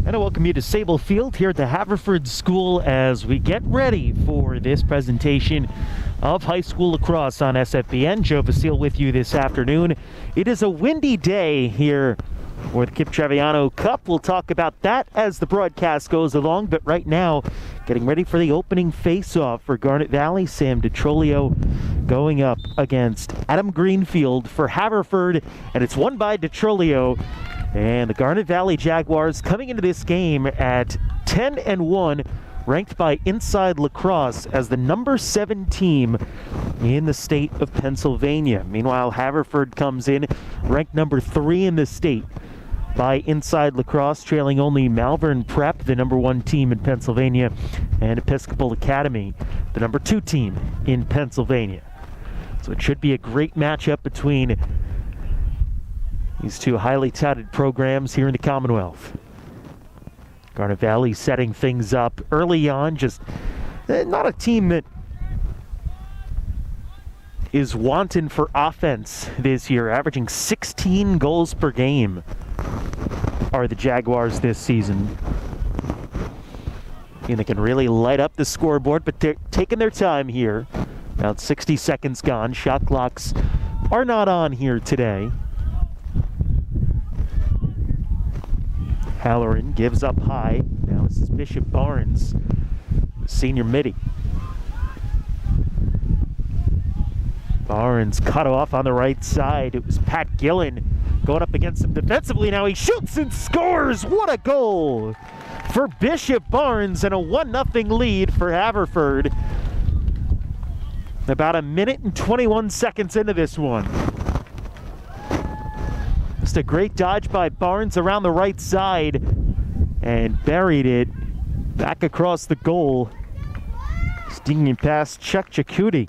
And I welcome you to Sable Field here at the Haverford School as we get ready for this presentation of high school lacrosse on SFBN. Joe Vasile with you this afternoon. It is a windy day here for the Kip Taviano Cup. We'll talk about that as the broadcast goes along, but right now, getting ready for the opening face-off for Garnet Valley. Sam DiTrolio going up against Adam Greenfield for Haverford, and it's won by DiTrolio. And the Garnet Valley Jaguars coming into this game at 10-1, ranked by Inside Lacrosse as the number 7 team in the state of Pennsylvania. Meanwhile, Haverford comes in ranked number 3 in the state by Inside Lacrosse, trailing only Malvern Prep, the number 1 team in Pennsylvania, and Episcopal Academy, the number 2 team in Pennsylvania. So it should be a great matchup between these two highly touted programs here in the Commonwealth. Garnet Valley setting things up early on, just not a team that is wanting for offense this year, averaging 16 goals per game are the Jaguars this season. And they can really light up the scoreboard, but they're taking their time here. About 60 seconds gone. Shot clocks are not on here today. Halloran gives up high. Now this is Bishop Barnes, senior midi. Barnes cut off on the right side. It was Pat Gillen going up against him defensively. Now he shoots and scores. What a goal for Bishop Barnes, and a 1-0 lead for Haverford. About a minute and 21 seconds into this one. Just a great dodge by Barnes around the right side and buried it back across the goal. Stinging past Chuck Jacuti.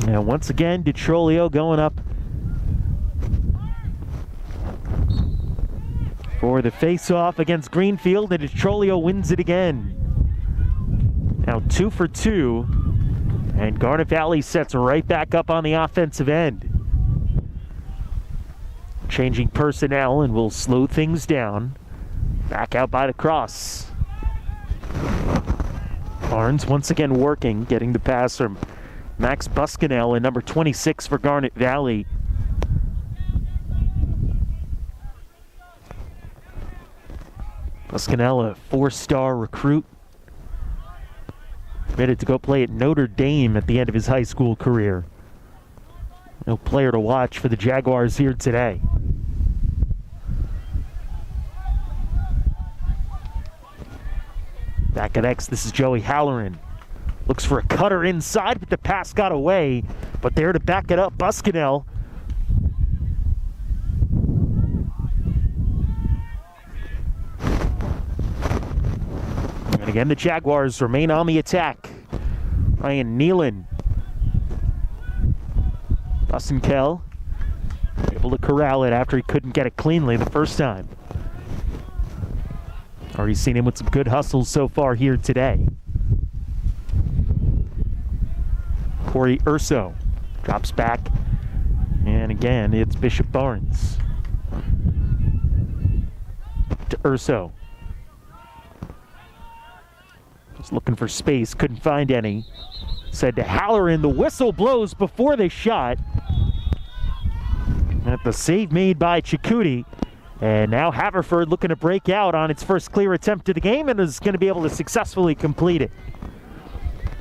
Now once again, DiTrolio going up for the face-off against Greenfield, and DiTrolio wins it again. Now 2 for 2. And Garnet Valley sets right back up on the offensive end. Changing personnel, and will slow things down. Back out by the cross. Barnes once again working, getting the pass from Max Buscanell in number 26 for Garnet Valley. Buscanell, a 4-star recruit. Committed to go play at Notre Dame at the end of his high school career. No player to watch for the Jaguars here today. Back at X, this is Joey Halloran. Looks for a cutter inside, but the pass got away. But there to back it up, Buscanell. And again, the Jaguars remain on the attack. Ryan Nealon. Bussenkel able to corral it after he couldn't get it cleanly the first time. Already seen him with some good hustles so far here today. Corey Urso drops back. And again, it's Bishop Barnes. To Urso. Just looking for space, couldn't find any. Said to Halloran, the whistle blows before they shot. At the save made by Jacuti. And now Haverford looking to break out on its first clear attempt of the game and is going to be able to successfully complete it.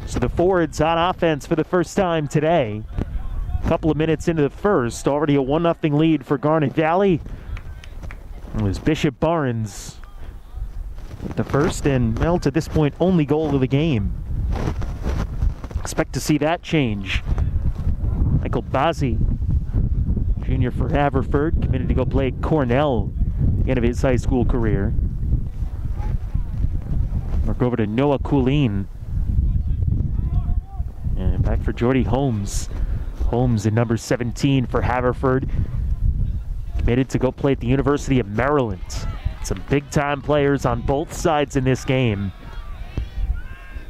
So the forwards on offense for the first time today. A couple of minutes into the first, already a 1-0 lead for Garnet Valley. It was Bishop Barnes with the first and, well, to this point, only goal of the game. Expect to see that change. Michael Bazzi, junior for Haverford, committed to go play at Cornell at the end of his high school career. Work over to Noah Coolin. And back for Jordy Holmes. Holmes in number 17 for Haverford. Committed to go play at the University of Maryland. Some big-time players on both sides in this game.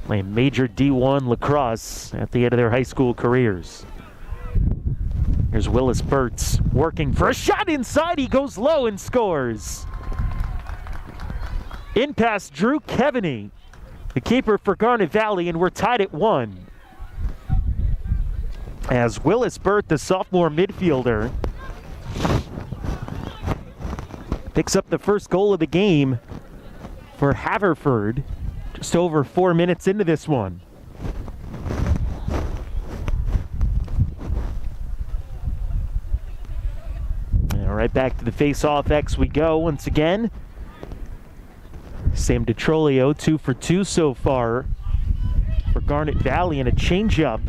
Playing major D1 lacrosse at the end of their high school careers. Here's Willis Burtz working for a shot inside. He goes low and scores. In past Drew Keveney, the keeper for Garnet Valley, and we're tied at 1. As Willis Burt, the sophomore midfielder, picks up the first goal of the game for Haverford, just over 4 minutes into this one. And right back to the face-off X we go once again. Sam DeTrolio, 2 for 2 so far for Garnet Valley, and a change-up.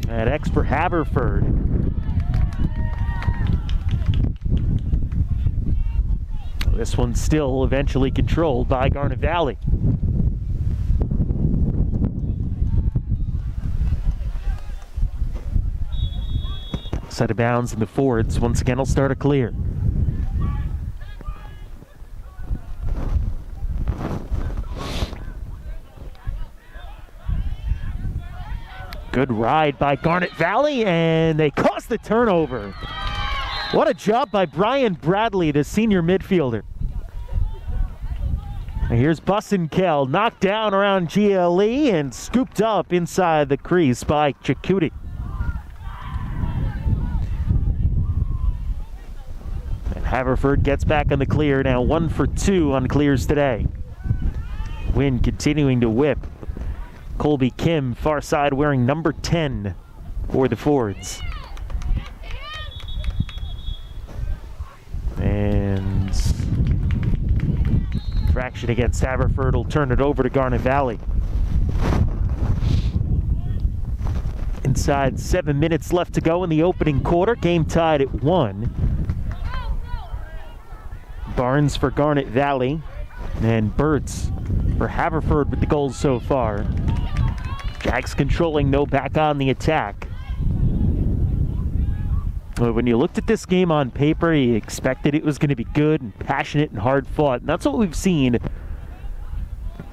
At X for Haverford. This one's still eventually controlled by Garnet Valley. Set of bounds, and the forwards once again will start a clear. Good ride by Garnet Valley, and they caused the turnover. What a job by Brian Bradley, the senior midfielder. And here's Bussenkell, knocked down around GLE and scooped up inside the crease by Chakouti. And Haverford gets back on the clear, now 1 for 2 on clears today. Wind continuing to whip. Colby Kim, far side, wearing number 10 for the forwards. And fraction against Haverford will turn it over to Garnet Valley. Inside 7 minutes left to go in the opening quarter. Game tied at 1. Barnes for Garnet Valley, and Burtz for Haverford with the goals so far. Jags controlling, no back on the attack. When you looked at this game on paper, you expected it was going to be good and passionate and hard fought. And that's what we've seen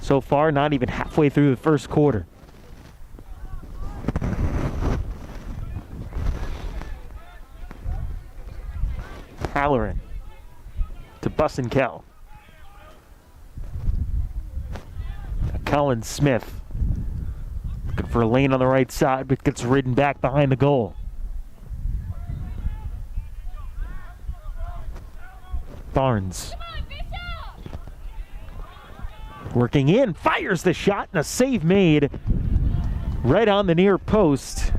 so far, not even halfway through the first quarter. Halloran to Bussenkell. Colin Smith looking for a lane on the right side, but gets ridden back behind the goal. Barnes working in, fires the shot, and a save made right on the near post.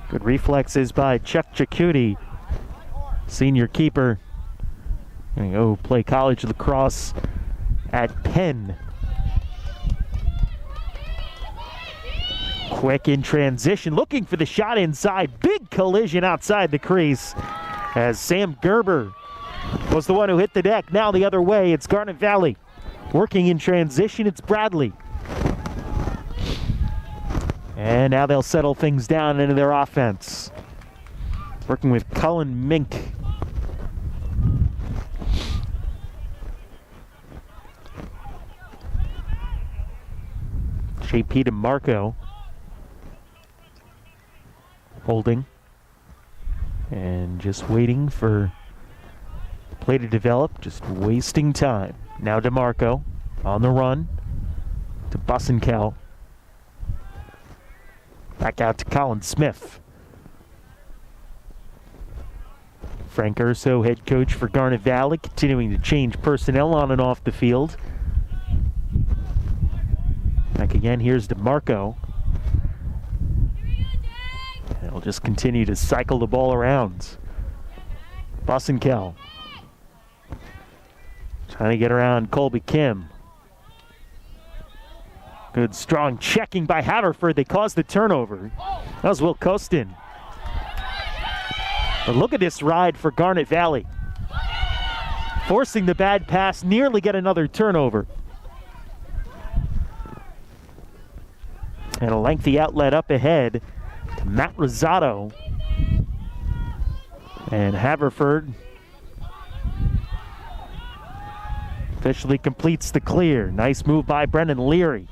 Good reflexes by Chuck Chakouti, senior keeper. Gonna go play college lacrosse at Penn. Quick in transition, looking for the shot inside. Big collision outside the crease as Sam Gerber was the one who hit the deck. Now the other way, it's Garnet Valley. Working in transition, it's Bradley. And now they'll settle things down into their offense. Working with Cullen Mink. JP DeMarco. Holding. And just waiting for the play to develop, just wasting time. Now DeMarco on the run to Bussenkell. Back out to Colin Smith. Frank Urso, head coach for Garnet Valley, continuing to change personnel on and off the field. Back again, here's DeMarco. And he'll just continue to cycle the ball around. Bussenkell trying to get around Colby Kim. Good strong checking by Haverford. They caused the turnover. That was Will Costin. But look at this ride for Garnet Valley. Forcing the bad pass, nearly get another turnover. And a lengthy outlet up ahead to Matt Rosado. And Haverford officially completes the clear. Nice move by Brendan Leary.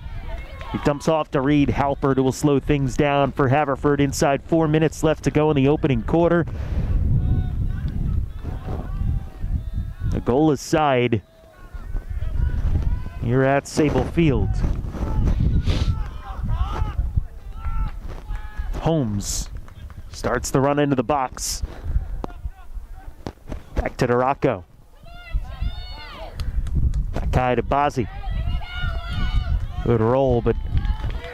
He dumps off to Reed Halpert, who will slow things down for Haverford. Inside 4 minutes left to go in the opening quarter. A goal aside here at Sable Field. Holmes starts the run into the box. Back to Duraco. Back high to Bazzi. Good roll, but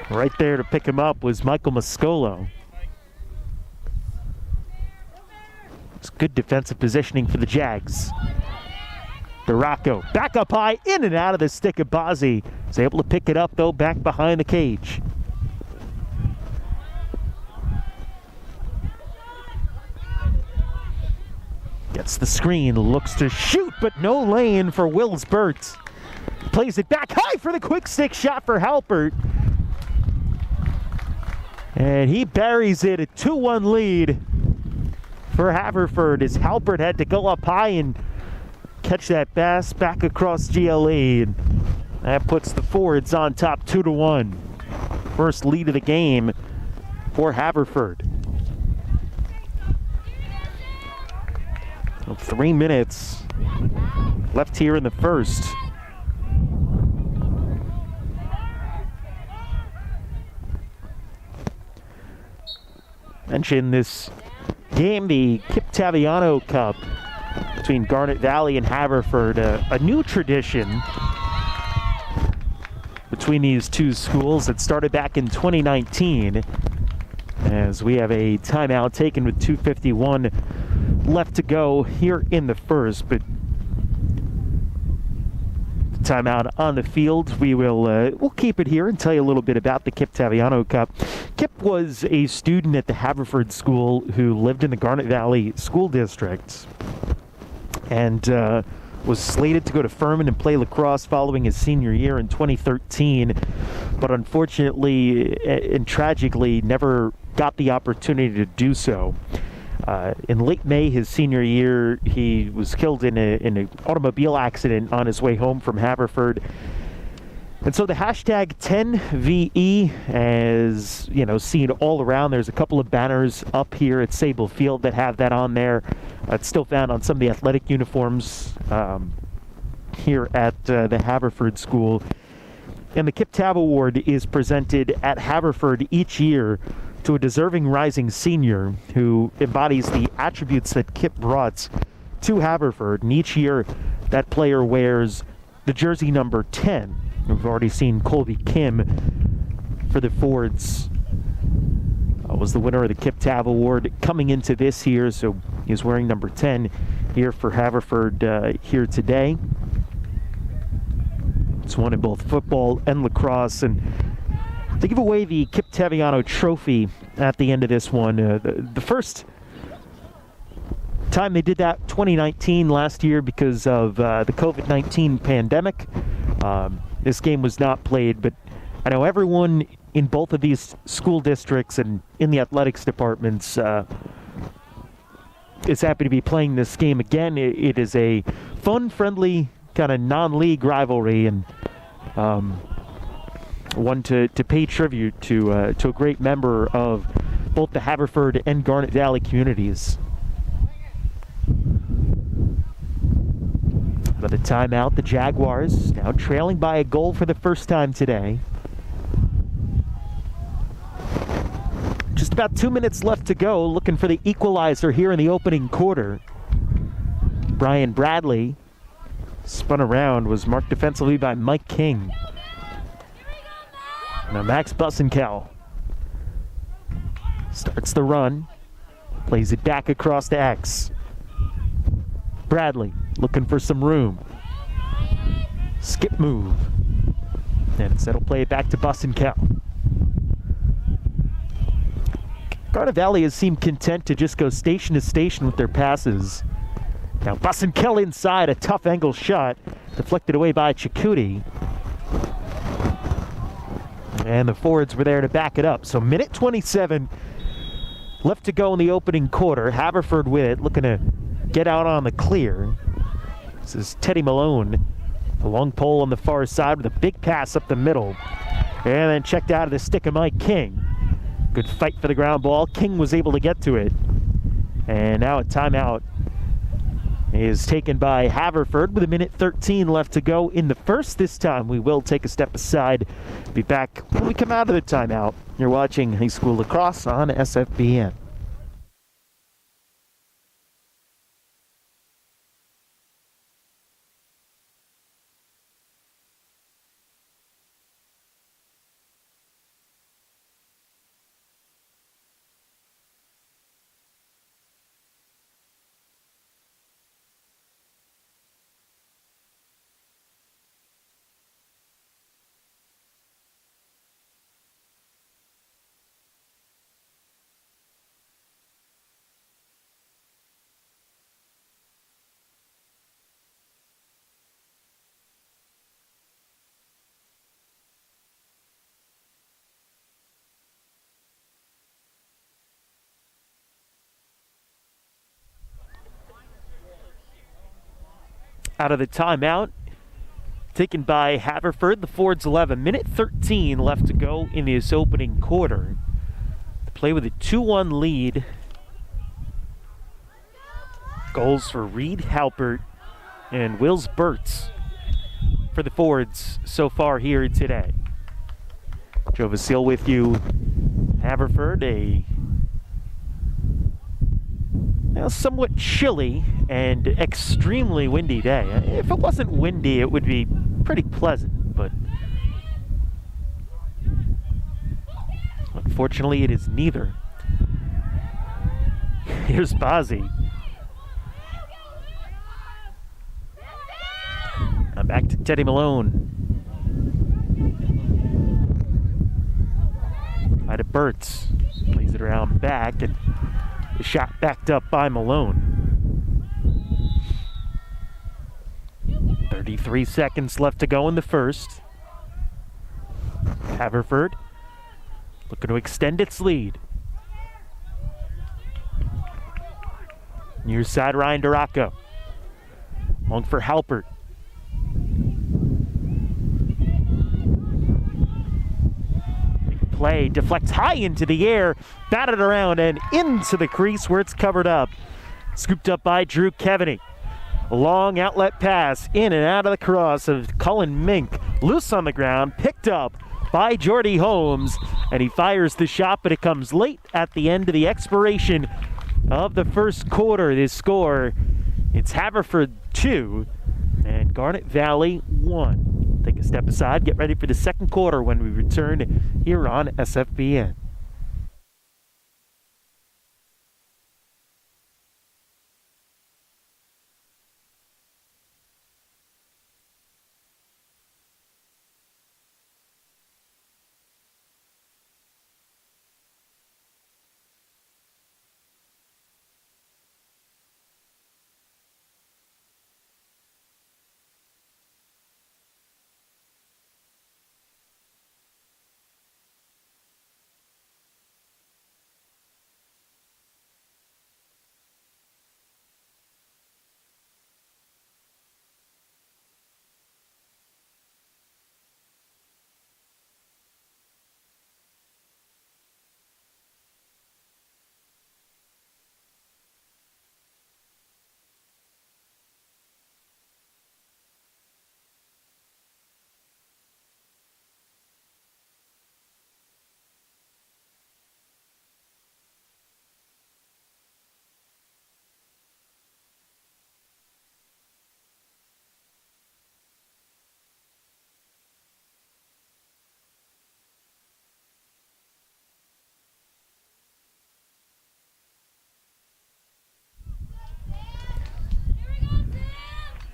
right there to pick him up was Michael Mascolo. It's good defensive positioning for the Jags. Duraco back up high, in and out of the stick of Bazzi. Is able to pick it up though, back behind the cage. Gets the screen, looks to shoot, but no lane for Wills Burt. Plays it back high for the quick stick shot for Halpert. And he buries it, a 2-1 lead for Haverford as Halpert had to go up high and catch that pass back across GLE. And that puts the Fords on top 2-1. First lead of the game for Haverford. 3 minutes left here in the first. Mention this game, the Kip Taviano Cup between Garnet Valley and Haverford, a new tradition between these two schools that started back in 2019, as we have a timeout taken with 2:51 left to go here in the first. But timeout on the field. We'll keep it here and tell you a little bit about the Kip Taviano Cup. Kip was a student at the Haverford School who lived in the Garnet Valley School District and was slated to go to Furman and play lacrosse following his senior year in 2013, but unfortunately and tragically never got the opportunity to do so. In late May, his senior year, he was killed in an automobile accident on his way home from Haverford. And so the hashtag 10VE, as you know, seen all around. There's a couple of banners up here at Sable Field that have that on there. It's still found on some of the athletic uniforms here at the Haverford School. And the Kip Tav Award is presented at Haverford each year to a deserving rising senior who embodies the attributes that Kip brought to Haverford. And each year, that player wears the jersey number 10. We've already seen Colby Kim for the Fords. Was the winner of the Kip Tav Award coming into this year, so he's wearing number 10 here for Haverford here today. It's won in both football and lacrosse, and they give away the Kip Taviano Trophy at the end of this one. The first time they did that, 2019, last year, because of the COVID-19 pandemic. This game was not played, but I know everyone in both of these school districts and in the athletics departments is happy to be playing this game again. It is a fun, friendly, kind of non-league rivalry, and one to pay tribute to a great member of both the Haverford and Garnet Valley communities. But the timeout, the Jaguars now trailing by a goal for the first time today. Just about 2 minutes left to go, looking for the equalizer here in the opening quarter. Brian Bradley spun around, was marked defensively by Mike King. Now Max Bussenkel starts the run, plays it back across to X. Bradley looking for some room. Skip move. And instead he'll play it back to Bussenkel. Garnet Valley has seemed content to just go station to station with their passes. Now Bussenkel inside, a tough angle shot, deflected away by Chikuti. And the Fords were there to back it up. So minute 27 left to go in the opening quarter. Haverford with it, looking to get out on the clear. This is Teddy Malone. The long pole on the far side with a big pass up the middle. And then checked out of the stick of Mike King. Good fight for the ground ball. King was able to get to it. And now a timeout is taken by Haverford with 1:13 left to go in the first. This time we will take a step aside. Be back when we come out of the timeout. You're watching High School Lacrosse on SFBN. Out of the timeout, taken by Haverford. The Fords 11. 1:13 left to go in this opening quarter. The play with a 2-1 lead. Goals for Reed Halpert and Wills Burtz for the Fords so far here today. Joe Vasile with you. Haverford, a somewhat chilly and extremely windy day. If it wasn't windy, it would be pretty pleasant, but unfortunately it is neither. Here's Bozzi. Now back to Teddy Malone. By to Burtz. Plays it around back, and the shot backed up by Malone. 33 seconds left to go in the first. Haverford looking to extend its lead. Near side, Ryan Duraco. Long for Halpert. Big play, deflects high into the air, batted around and into the crease where it's covered up. Scooped up by Drew Kevaney. A long outlet pass in and out of the cross of Cullen Mink. Loose on the ground, picked up by Jordy Holmes, and he fires the shot, but it comes late at the end of the expiration of the first quarter. This score, it's Haverford 2 and Garnet Valley 1. Take a step aside, get ready for the second quarter when we return here on SFBN.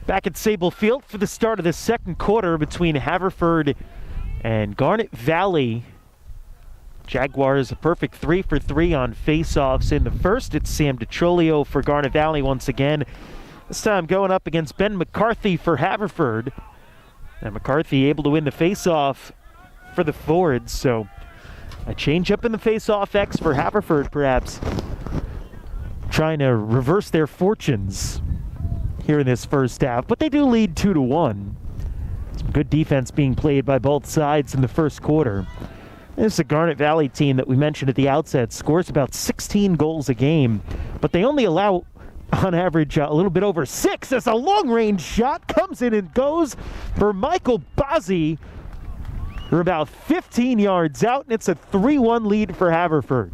Back at Sable Field for the start of the second quarter between Haverford and Garnet Valley. Jaguars a perfect 3 for 3 on face-offs in the first. It's Sam DiTrolio for Garnet Valley once again. This time going up against Ben McCarthy for Haverford. And McCarthy able to win the face-off for the Fords, so a change up in the face-off X for Haverford, perhaps trying to reverse their fortunes here in this first half, but they do lead 2-1. Some good defense being played by both sides in the first quarter. This is a Garnet Valley team that we mentioned at the outset, scores about 16 goals a game, but they only allow, on average, a little bit over 6 as a long-range shot comes in and goes for Michael Bazzi. They're about 15 yards out, and it's a 3-1 lead for Haverford.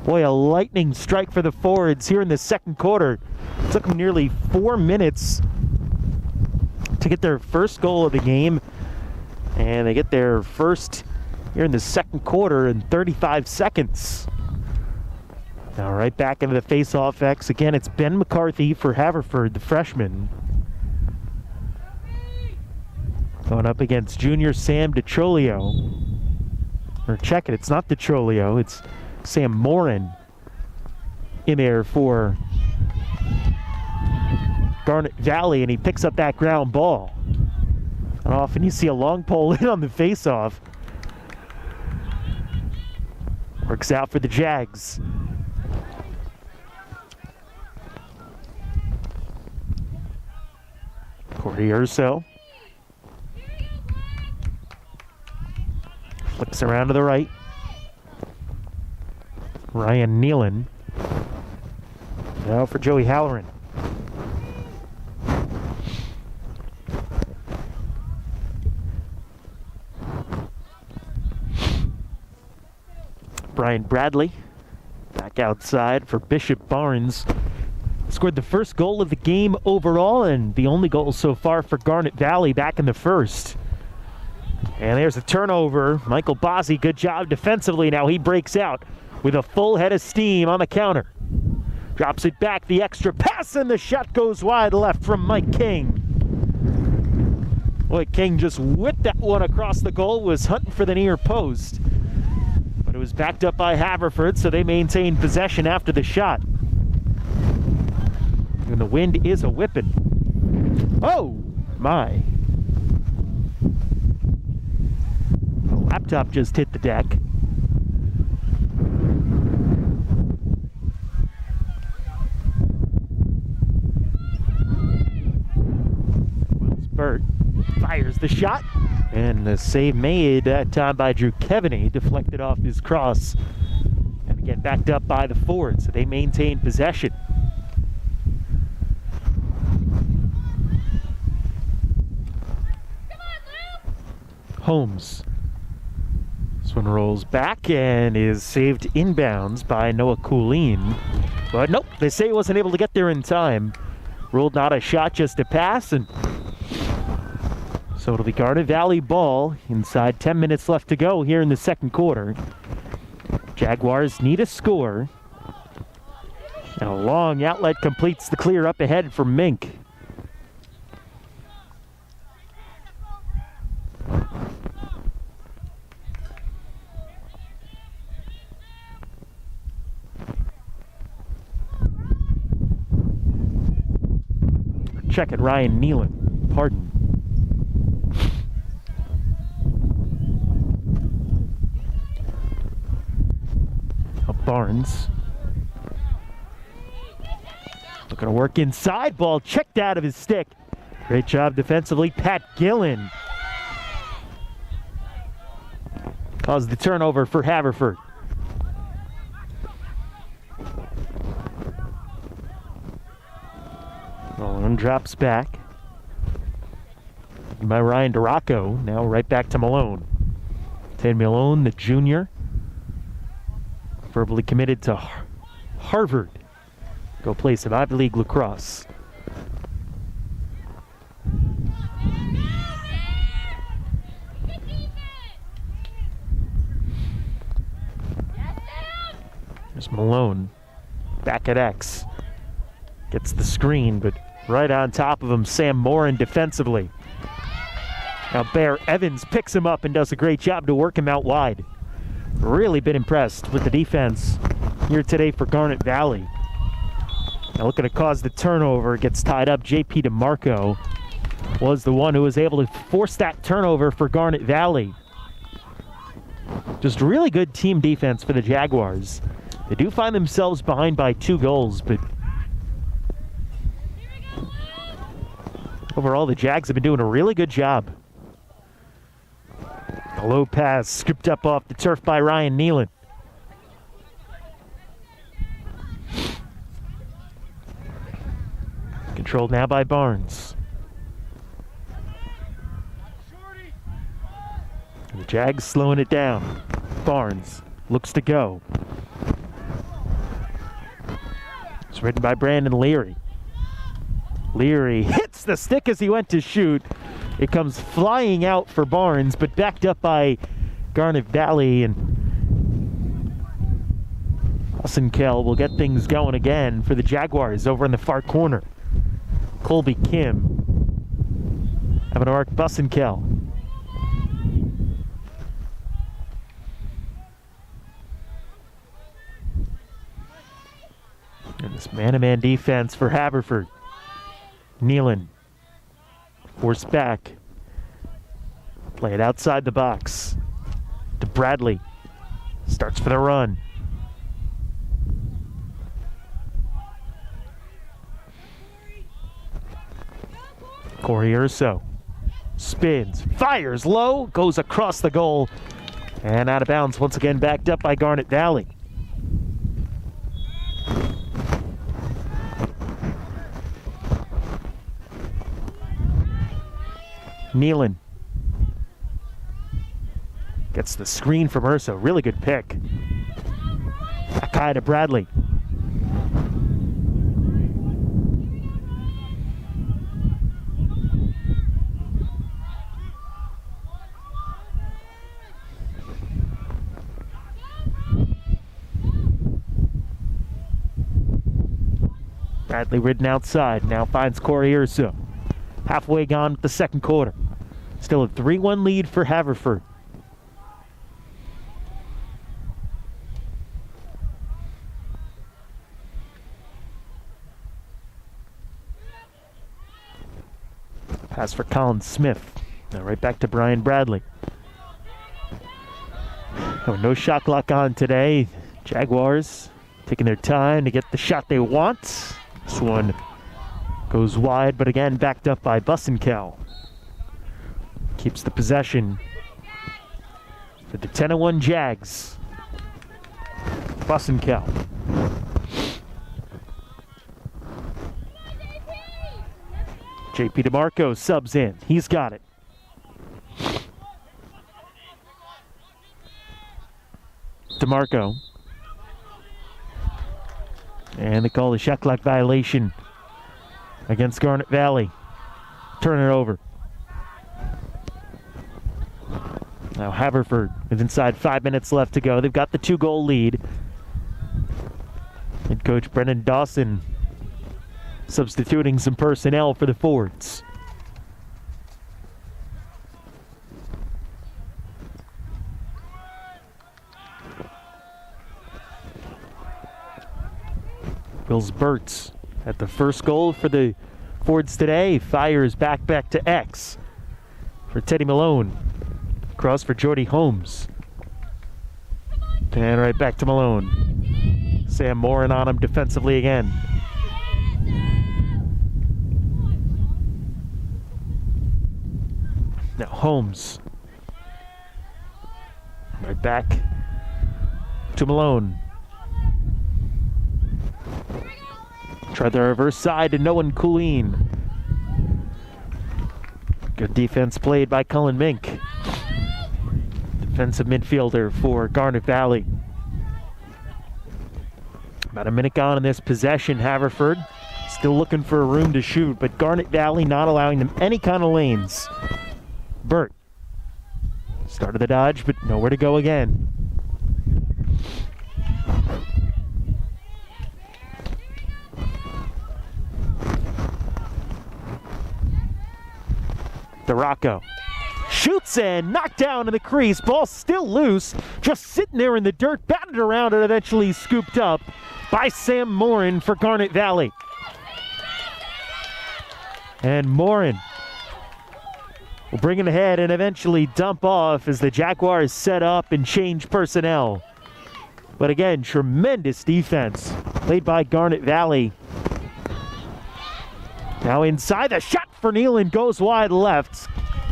Boy, a lightning strike for the forwards here in the second quarter. It took them nearly 4 minutes to get their first goal of the game. And they get their first here in the second quarter in 35 seconds. Now right back into the face-off X. Again, it's Ben McCarthy for Haverford, the freshman. Going up against junior Sam DiCholio. Or check it, it's not DiCholio, it's Sam Morin in there for Garnet Valley, and he picks up that ground ball. And often you see a long pole in on the face-off. Works out for the Jags. Corey Urso. Flips around to the right. Ryan Nealon. Now for Joey Halloran. Brian Bradley back outside for Bishop Barnes. Scored the first goal of the game overall and the only goal so far for Garnet Valley back in the first. And there's a turnover. Michael Bazzi, good job defensively. Now he breaks out with a full head of steam on the counter. Drops it back, the extra pass, and the shot goes wide left from Mike King. Boy, King just whipped that one across the goal, was hunting for the near post. But it was backed up by Haverford, so they maintain possession after the shot. And the wind is a whipping. Oh, my. The laptop just hit the deck. Wills Burt fires the shot. And the save made that time by Drew Keveney, deflected off his cross. And again, backed up by the forward, so they maintain possession. Holmes. This one rolls back and is saved inbounds by Noah Coolin. But nope, they say he wasn't able to get there in time. Ruled not a shot, just a pass, and so it'll be Garnet Valley ball inside 10 minutes left to go here in the second quarter. Jaguars need a score. And a long outlet completes the clear up ahead for Mink. Check it, Ryan Nealon. Pardon. Barnes. Looking to work inside. Ball checked out of his stick. Great job defensively, Pat Gillen. Caused the turnover for Haverford. Malone drops back. By Ryan DeRocco. Now right back to Malone. Ted Malone, the junior. Verbally committed to Harvard. Go play some Ivy League lacrosse. There's Malone. Back at X. Gets the screen, but right on top of him, Sam Morin defensively. Now Bear Evans picks him up and does a great job to work him out wide. Really been impressed with the defense here today for Garnet Valley. Now looking to cause the turnover, gets tied up. JP DeMarco was the one who was able to force that turnover for Garnet Valley. Just really good team defense for the Jaguars. They do find themselves behind by 2 goals, but Overall, the Jags have been doing a really good job. A low pass scooped up off the turf by Ryan Nealon. Controlled now by Barnes. The Jags slowing it down. Barnes looks to go. It's ridden by Brandon Leary. Leary hits the stick as he went to shoot. It comes flying out for Barnes, but backed up by Garnet Valley, and Bussenkel will get things going again for the Jaguars over in the far corner. Colby Kim having to mark Bussenkel. And this man-to-man defense for Haverford. Nealon forced back. Play it outside the box to Bradley. Starts for the run. Corey Urso spins, fires low, goes across the goal, and out of bounds once again, backed up by Garnet Valley. Nealon gets the screen from Urso. Really good pick. Back high to Bradley. Bradley ridden outside. Now finds Corey Urso. Halfway gone with the second quarter. Still a 3-1 lead for Haverford. Pass for Colin Smith. Now right back to Brian Bradley. Oh, no shot clock on today. Jaguars taking their time to get the shot they want. This one goes wide, but again backed up by Bussenkel. Keeps the possession for the 10-1 Jags. Bussenkel. JP DeMarco subs in. He's got it. DeMarco. And they call the shot clock violation against Garnet Valley. Turn it over. Now Haverford with inside 5 minutes left to go. They've got the 2-goal lead. Head coach Brendan Dawson substituting some personnel for the forwards. Wills Burtz at the first goal for the Fords today. Fires back to X for Teddy Malone. Cross for Jordy Holmes. And right back to Malone. Sam Morin on him defensively again. Now Holmes. Right back to Malone. Try the reverse side to Noah Coolin. Good defense played by Cullen Mink. Defensive midfielder for Garnet Valley. About a minute gone in this possession. Haverford still looking for a room to shoot, but Garnet Valley not allowing them any kind of lanes. Burt started the dodge, but nowhere to go again. DeRocco shoots and knocked down in the crease. Ball still loose, just sitting there in the dirt, batted around and eventually scooped up by Sam Morin for Garnet Valley. And Morin will bring it ahead and eventually dump off as the Jaguars set up and change personnel. But again, tremendous defense played by Garnet Valley. Now inside, the shot for Nealon goes wide left.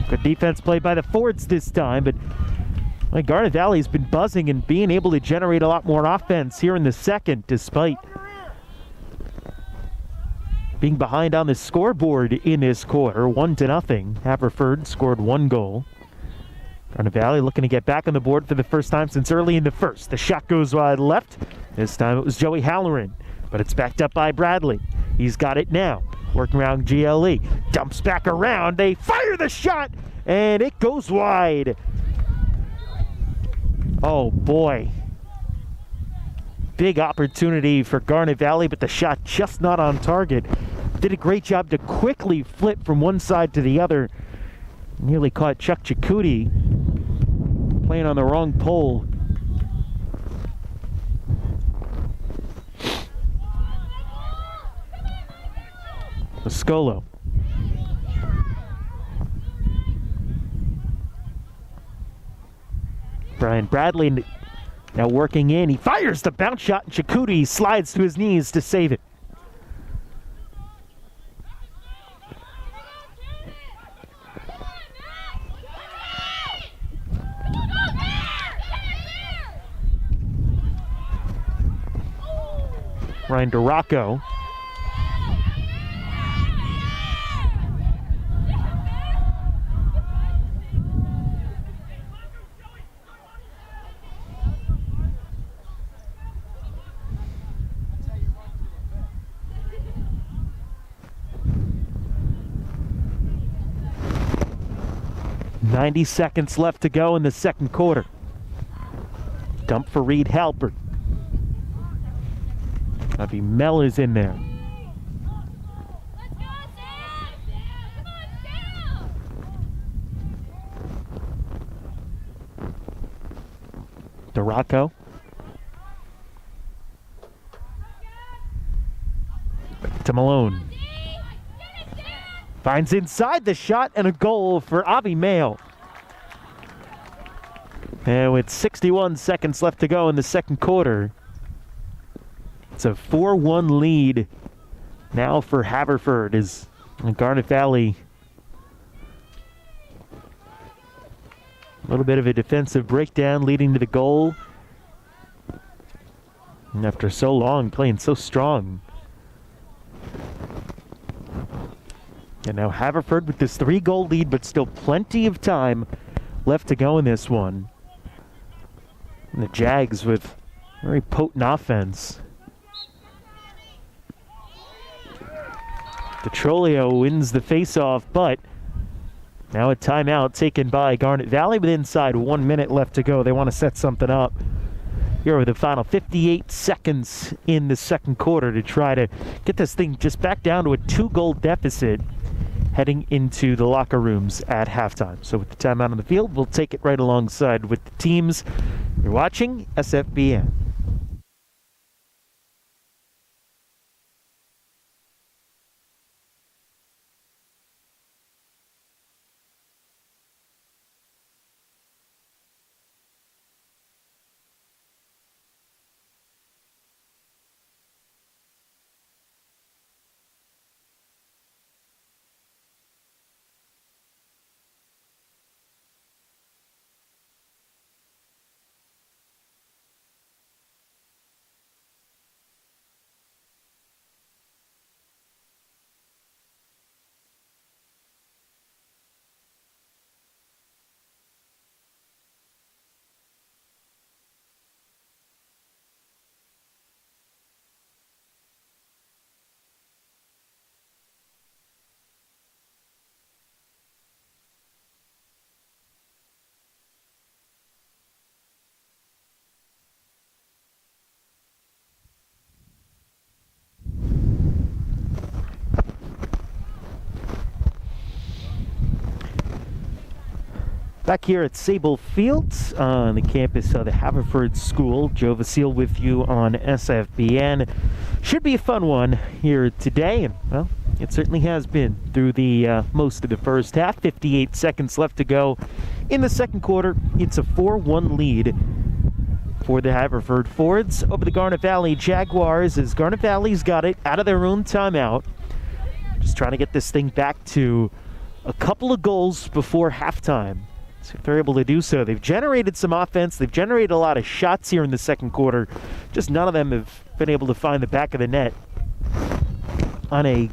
Good defense played by the Fords this time, but Garnet Valley's been buzzing and being able to generate a lot more offense here in the second, despite being behind on the scoreboard in this quarter, 1-0. Haverford scored 1 goal. Garnet Valley looking to get back on the board for the first time since early in the first. The shot goes wide left. This time it was Joey Halloran, but it's backed up by Bradley. He's got it now. Working around GLE. Dumps back around. They fire the shot, and it goes wide. Oh, boy. Big opportunity for Garnet Valley, but the shot just not on target. Did a great job to quickly flip from one side to the other. Nearly caught Chuck Chakouti playing on the wrong pole. Scolo. Brian Bradley now working in. He fires the bounce shot, and Chakouti slides to his knees to save it. Ryan DeRocco. .90 seconds left to go in the second quarter. Dump for Reed Halpert. Avi Mell is in there. DeRocco. To Malone. Finds inside the shot and a goal for Avi Mayo. And with 61 seconds left to go in the second quarter, it's a 4-1 lead now for Haverford as Garnet Valley. A little bit of a defensive breakdown leading to the goal. And after so long playing so strong. And now Haverford with this 3-goal lead, but still plenty of time left to go in this one. And the Jags with very potent offense. Detrolio wins the faceoff, but now a timeout taken by Garnet Valley with inside 1 minute left to go. They want to set something up here with the final 58 seconds in the second quarter to try to get this thing just back down to a 2-goal deficit heading into the locker rooms at halftime. So with the timeout on the field, we'll take it right alongside with the teams. You're watching SFBN. Back here at Sable Fields on the campus of the Haverford School. Joe Vasile with you on SFBN. Should be a fun one here today, and well, it certainly has been through the most of the first half. 58 seconds left to go in the second quarter. It's a 4-1 lead for the Haverford Fords over the Garnet Valley Jaguars, as Garnet Valley's got it out of their own timeout. Just trying to get this thing back to a couple of goals before halftime. So if they're able to do so, they've generated some offense. They've generated a lot of shots here in the second quarter. Just none of them have been able to find the back of the net on a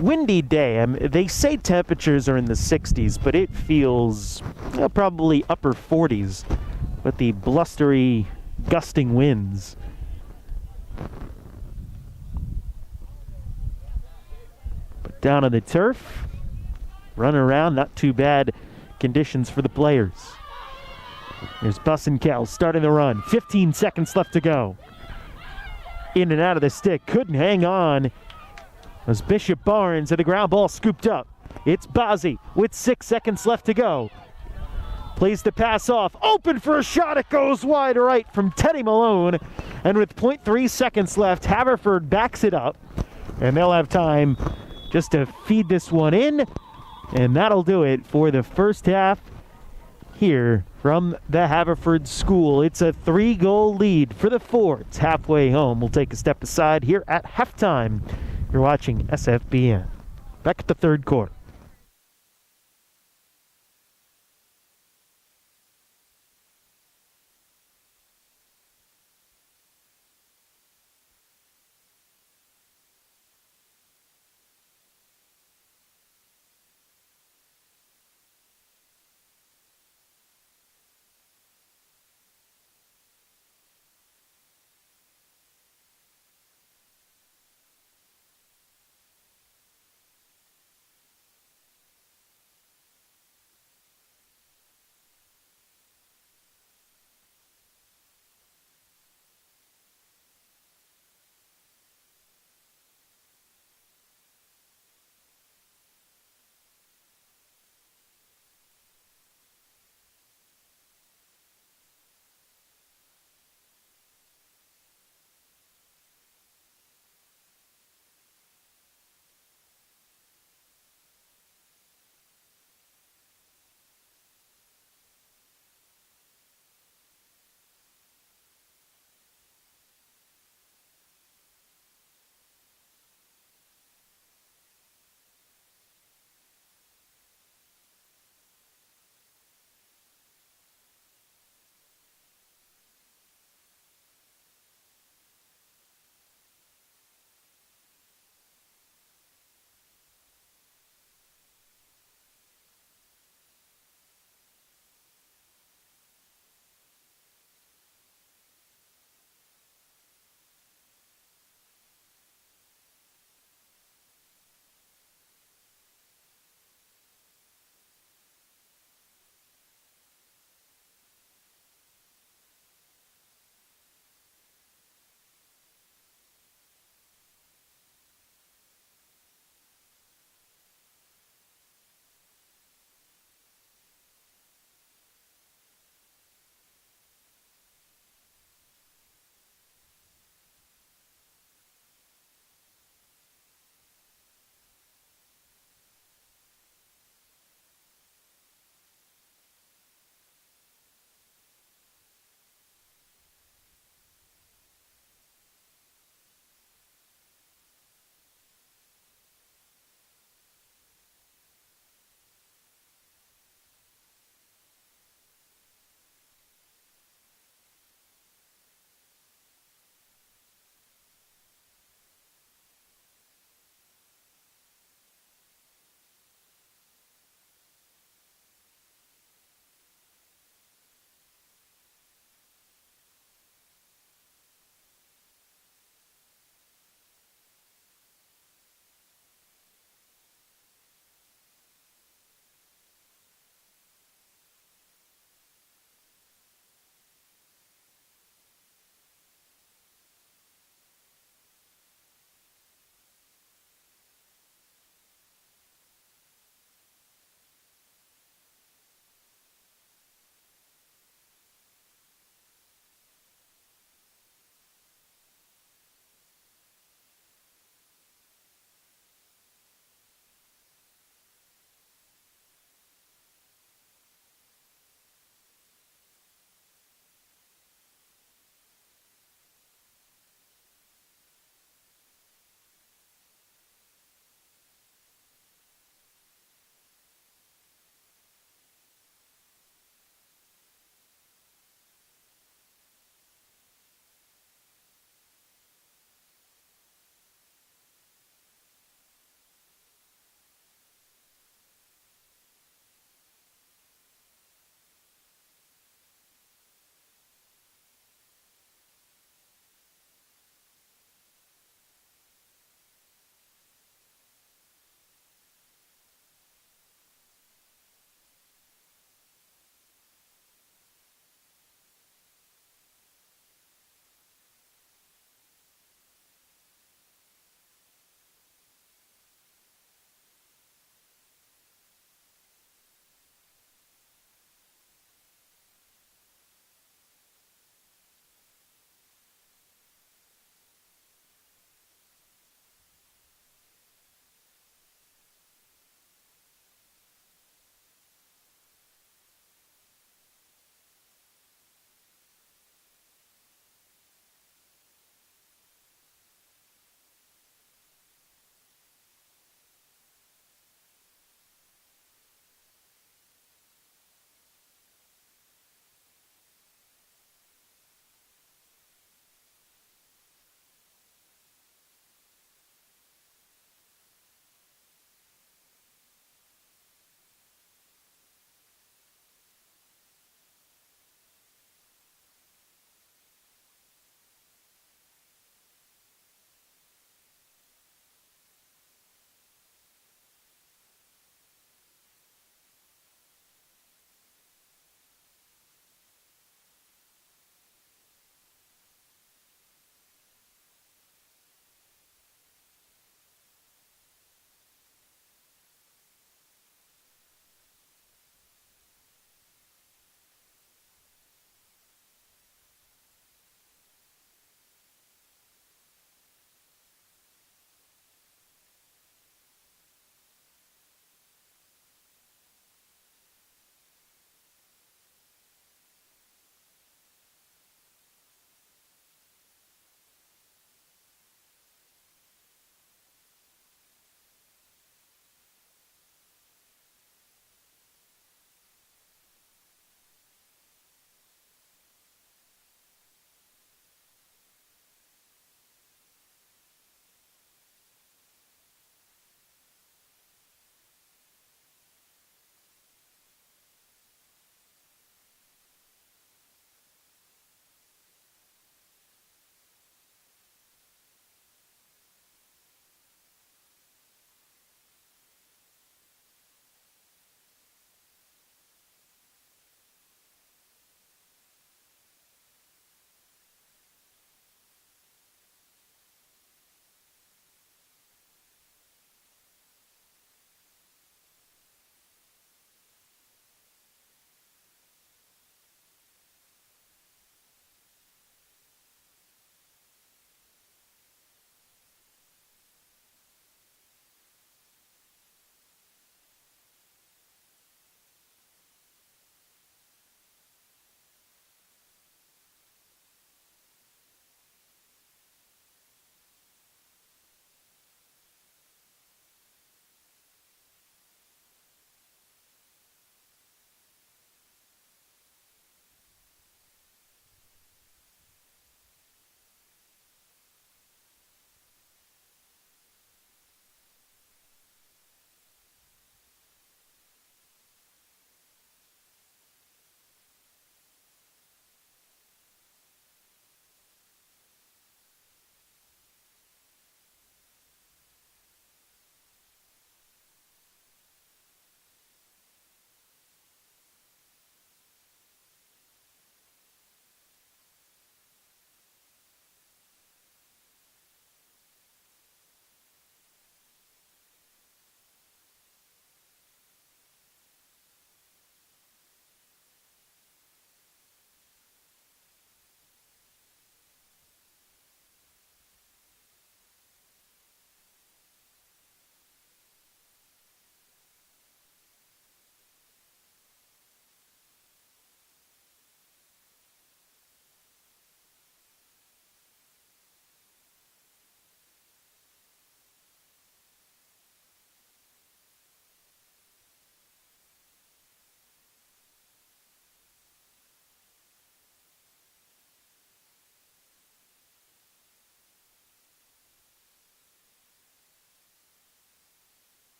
windy day. They say temperatures are in the 60s, but it feels probably upper 40s with the blustery, gusting winds. But down on the turf, run around, not too bad conditions for the players. There's Bussenkel starting the run. 15 seconds left to go. In and out of the stick, couldn't hang on. As Bishop Barnes, and the ground ball scooped up. It's Bazzi with 6 seconds left to go. Plays the pass off, open for a shot, it goes wide right from Teddy Malone. And with 0.3 seconds left, Haverford backs it up. And they'll have time just to feed this one in. And that'll do it for the first half here from the Haverford School. It's a 3-goal lead for the Fords halfway home. We'll take a step aside here at halftime. You're watching SFBN. Back at the third quarter.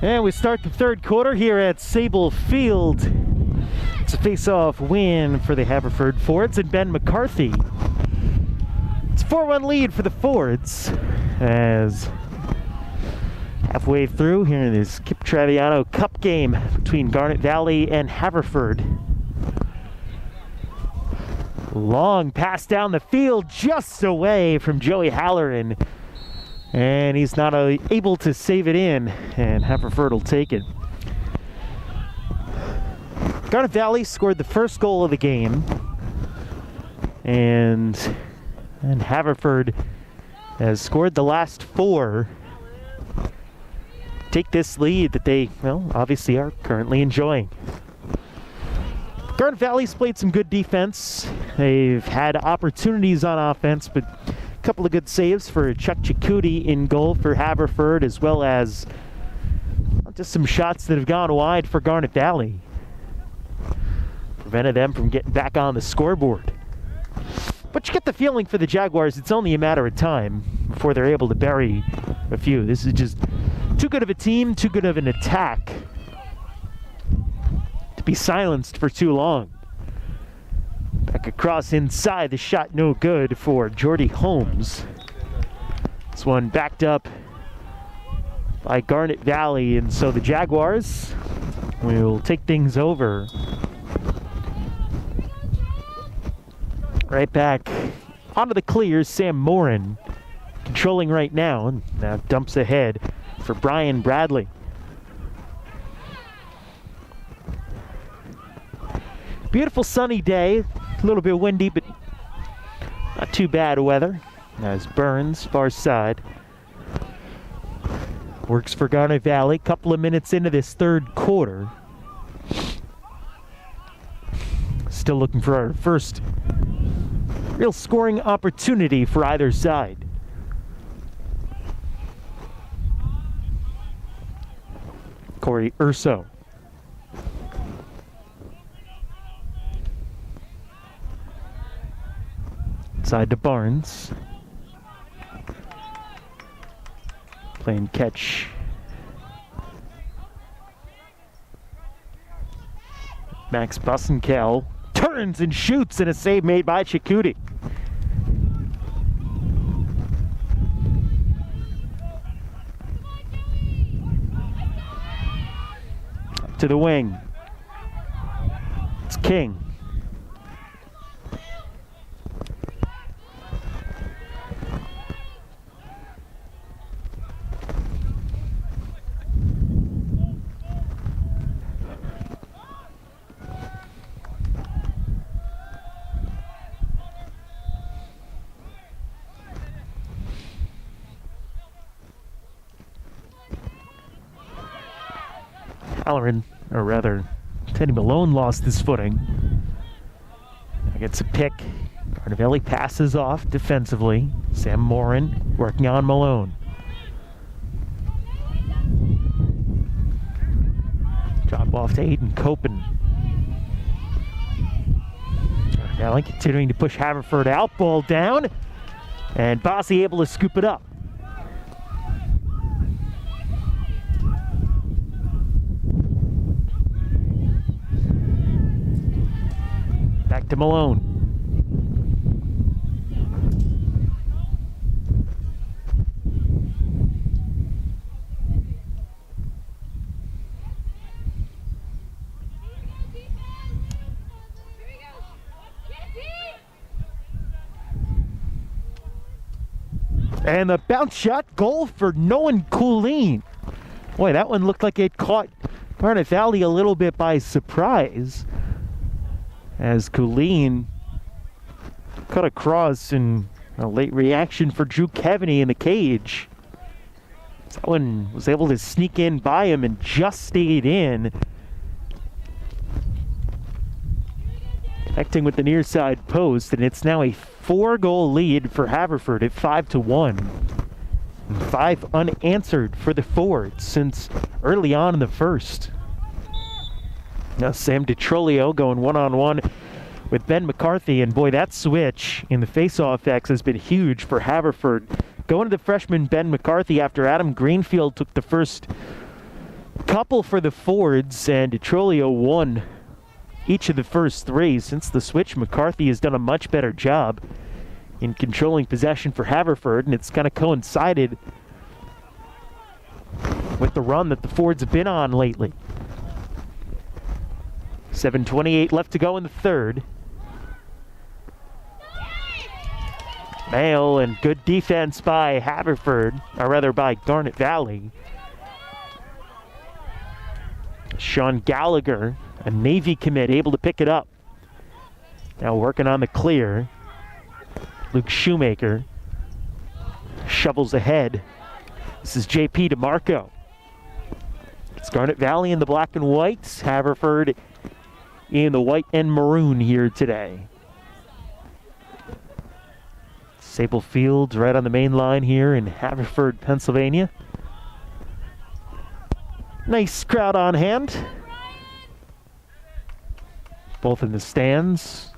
And we start the third quarter here at Sable Field. It's a face-off win for the Haverford Fords and Ben McCarthy. It's a 4-1 lead for the Fords as halfway through here in this Kip Taviano Cup game between Garnet Valley and Haverford. Long pass down the field just away from Joey Halloran. And he's not able to save it in, and Haverford will take it. Garnet Valley scored the first goal of the game, and Haverford has scored the last 4. Take this lead that they, well, obviously are currently enjoying. Garnet Valley's played some good defense. They've had opportunities on offense, but couple of good saves for Chuck Chikuti in goal for Haverford, as well as just some shots that have gone wide for Garnet Valley. Prevented them from getting back on the scoreboard. But you get the feeling for the Jaguars, it's only a matter of time before they're able to bury a few. This is just too good of a team, too good of an attack to be silenced for too long. Back across inside, the shot no good for Jordy Holmes. This one backed up by Garnet Valley, and so the Jaguars will take things over. Right back onto the clears, Sam Morin controlling right now, and now dumps ahead for Brian Bradley. Beautiful sunny day. A little bit windy, but not too bad weather. As Burns, far side, works for Garnet Valley. Couple of minutes into this third quarter. Still looking for our first real scoring opportunity for either side. Corey Urso. Side to Barnes. Playing catch. Max Bussenkel turns and shoots, and a save made by Chikuti. Up to the wing. It's King. Halloran, or rather, Teddy Malone lost his footing. Gets a pick. Garnet Valley passes off defensively. Sam Morin working on Malone. Drop off to Aiden Copen. Garnet Valley continuing to push Haverford out. Ball down. And Bossy able to scoop it up. Back to Malone. And the bounce shot goal for Nolan Coolene. Boy, that one looked like it caught Garnet Valley a little bit by surprise, as Coolene cut across in a late reaction for Drew Kevaney in the cage. That one was able to sneak in by him and just stayed in. Connecting with the near side post, and it's now a 4-goal lead for Haverford at 5-1. 5 unanswered for the Fords since early on in the first. Now Sam DiTrolio going one-on-one with Ben McCarthy, and boy, that switch in the face-off X has been huge for Haverford. Going to the freshman Ben McCarthy after Adam Greenfield took the first couple for the Fords, and Detrolio won each of the first three. Since the switch, McCarthy has done a much better job in controlling possession for Haverford, and it's kind of coincided with the run that the Fords have been on lately. 7:28 left to go in the third. Mail, and good defense by Haverford, or rather by Garnet Valley. Sean Gallagher, a Navy commit, able to pick it up. Now working on the clear. Luke Shoemaker shovels ahead. This is JP DeMarco. It's Garnet Valley in the black and white. Haverford in the white and maroon here today. Sable Fields right on the main line here in Haverford, Pennsylvania. Nice crowd on hand. Both in the stands.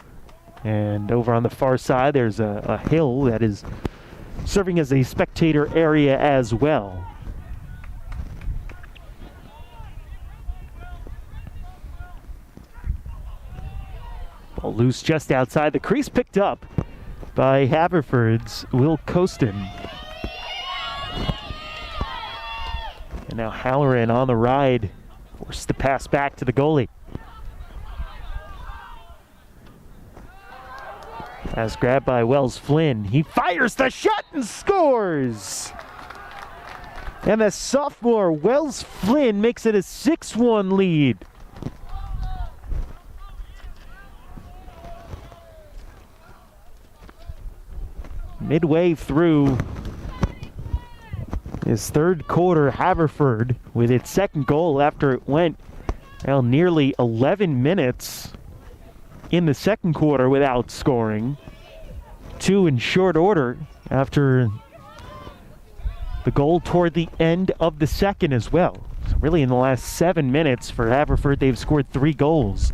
And over on the far side, there's a hill that is serving as a spectator area as well. Ball loose just outside the crease, picked up by Haverford's Will Costin. And now Halloran on the ride, forced to pass back to the goalie. As grabbed by Wells Flynn. He fires the shot and scores! And the sophomore Wells Flynn makes it a 6-1 lead. Midway through his third quarter, Haverford with its second goal after it went nearly 11 minutes in the second quarter without scoring. 2 in short order after the goal toward the end of the second as well. So really in the last 7 minutes for Haverford, they've scored 3 goals.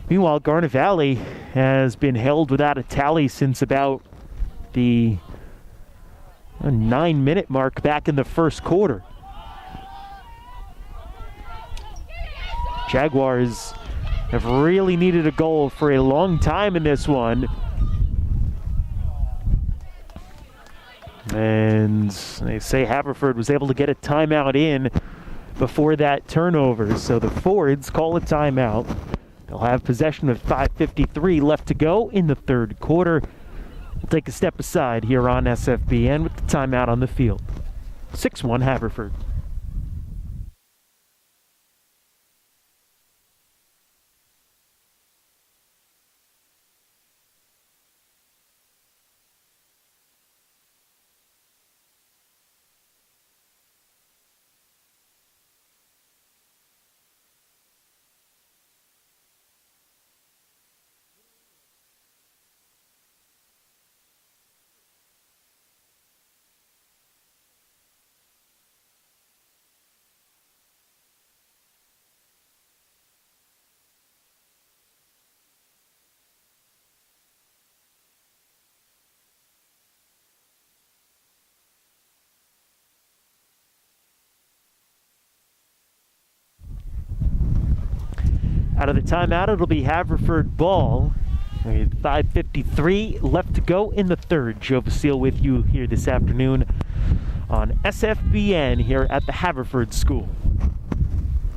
Meanwhile, Garnet Valley has been held without a tally since about the 9-minute mark back in the first quarter. Jaguars have really needed a goal for a long time in this one. And they say Haverford was able to get a timeout in before that turnover. So the Fords call a timeout. They'll have possession with 5:53 left to go in the third quarter. We'll take a step aside here on SFBN with the timeout on the field. 6-1 Haverford. Out of the timeout, it'll be Haverford ball. With 5:53 left to go in the third. Joe Vasile with you here this afternoon on SFBN here at the Haverford School.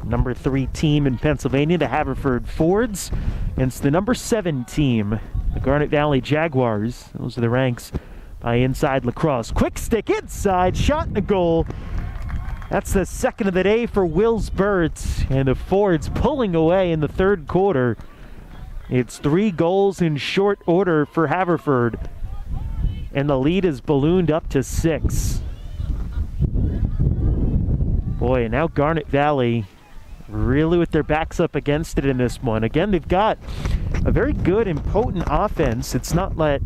Number 3 team in Pennsylvania, the Haverford Fords, against the number 7 team, the Garnet Valley Jaguars. Those are the ranks by Inside Lacrosse. Quick stick inside, shot and a goal. That's the second of the day for Wills Burt, and the Fords pulling away in the third quarter. It's 3 goals in short order for Haverford, and the lead is ballooned up to 6. Boy, and now Garnet Valley really with their backs up against it in this one. Again, they've got a very good and potent offense. It's not like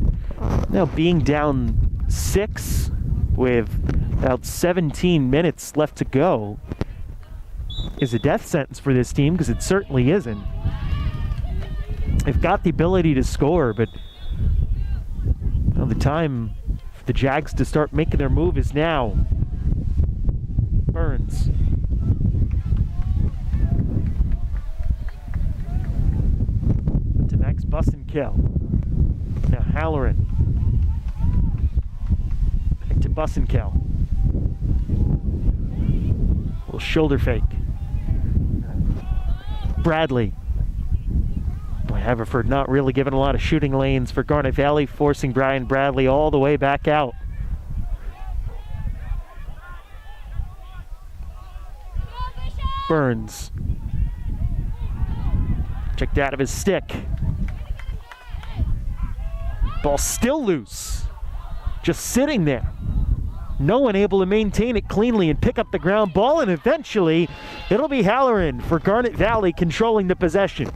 being down 6 with about 17 minutes left to go is a death sentence for this team, because it certainly isn't. They've got the ability to score, but the time for the Jags to start making their move is now. Burns Busenkel. Now Halloran. Back to Busenkel. Little shoulder fake. Bradley. Boy, Haverford not really giving a lot of shooting lanes for Garnet Valley, forcing Brian Bradley all the way back out. Burns. Checked out of his stick. Ball still loose. Just sitting there. No one able to maintain it cleanly and pick up the ground ball, and eventually it'll be Halloran for Garnet Valley controlling the possession.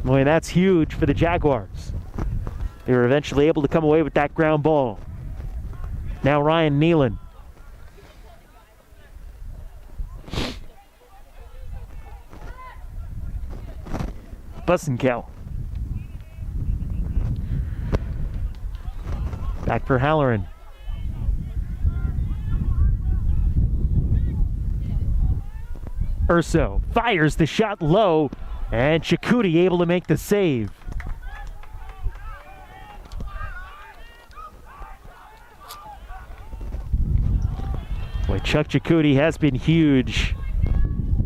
Boy, that's huge for the Jaguars. They were eventually able to come away with that ground ball. Now Ryan Nealon. Busenkel. Back for Halloran. Urso fires the shot low, and Chikuti able to make the save. Boy, Chuck Chikuti has been huge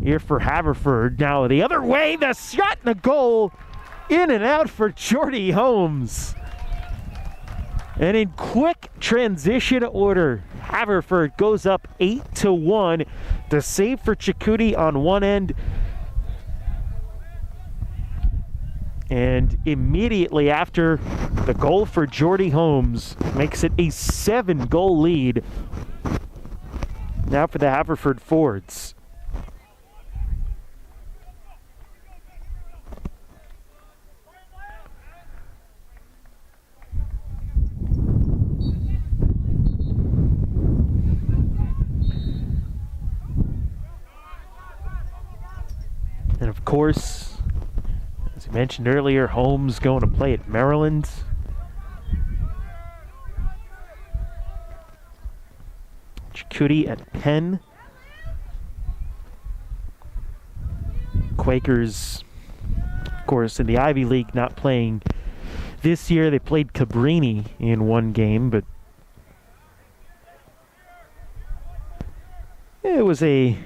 here for Haverford. Now the other way, the shot and the goal, in and out for Jordy Holmes. And in quick transition order, Haverford goes up 8-1. The save for Chikuti on one end. And immediately after, the goal for Jordy Holmes makes it a 7-goal lead. Now for the Haverford forwards. And of course, as I mentioned earlier, Holmes going to play at Maryland. Chikuti at Penn. Quakers, of course, in the Ivy League not playing this year. They played Cabrini in one game, but it was a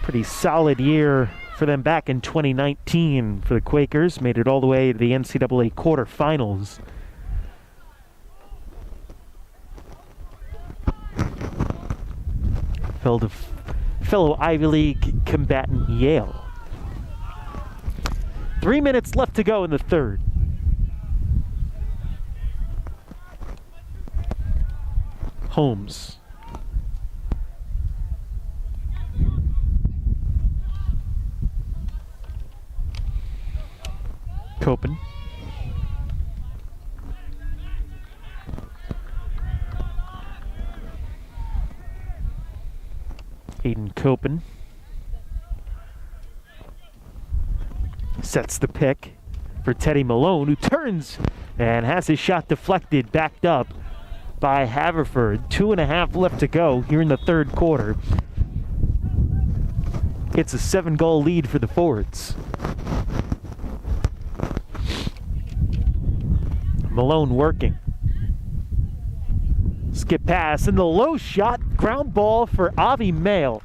pretty solid year for them back in 2019 for the Quakers. Made it all the way to the NCAA quarterfinals. Fellow Ivy League combatant Yale. 3 minutes left to go in the third. Holmes. Copen. Aiden Copen sets the pick for Teddy Malone, who turns and has his shot deflected, backed up by Haverford. 2.5 left to go here in the third quarter. It's a 7-goal lead for the forwards. Malone working. Skip pass and the low shot, ground ball for Avi Mail.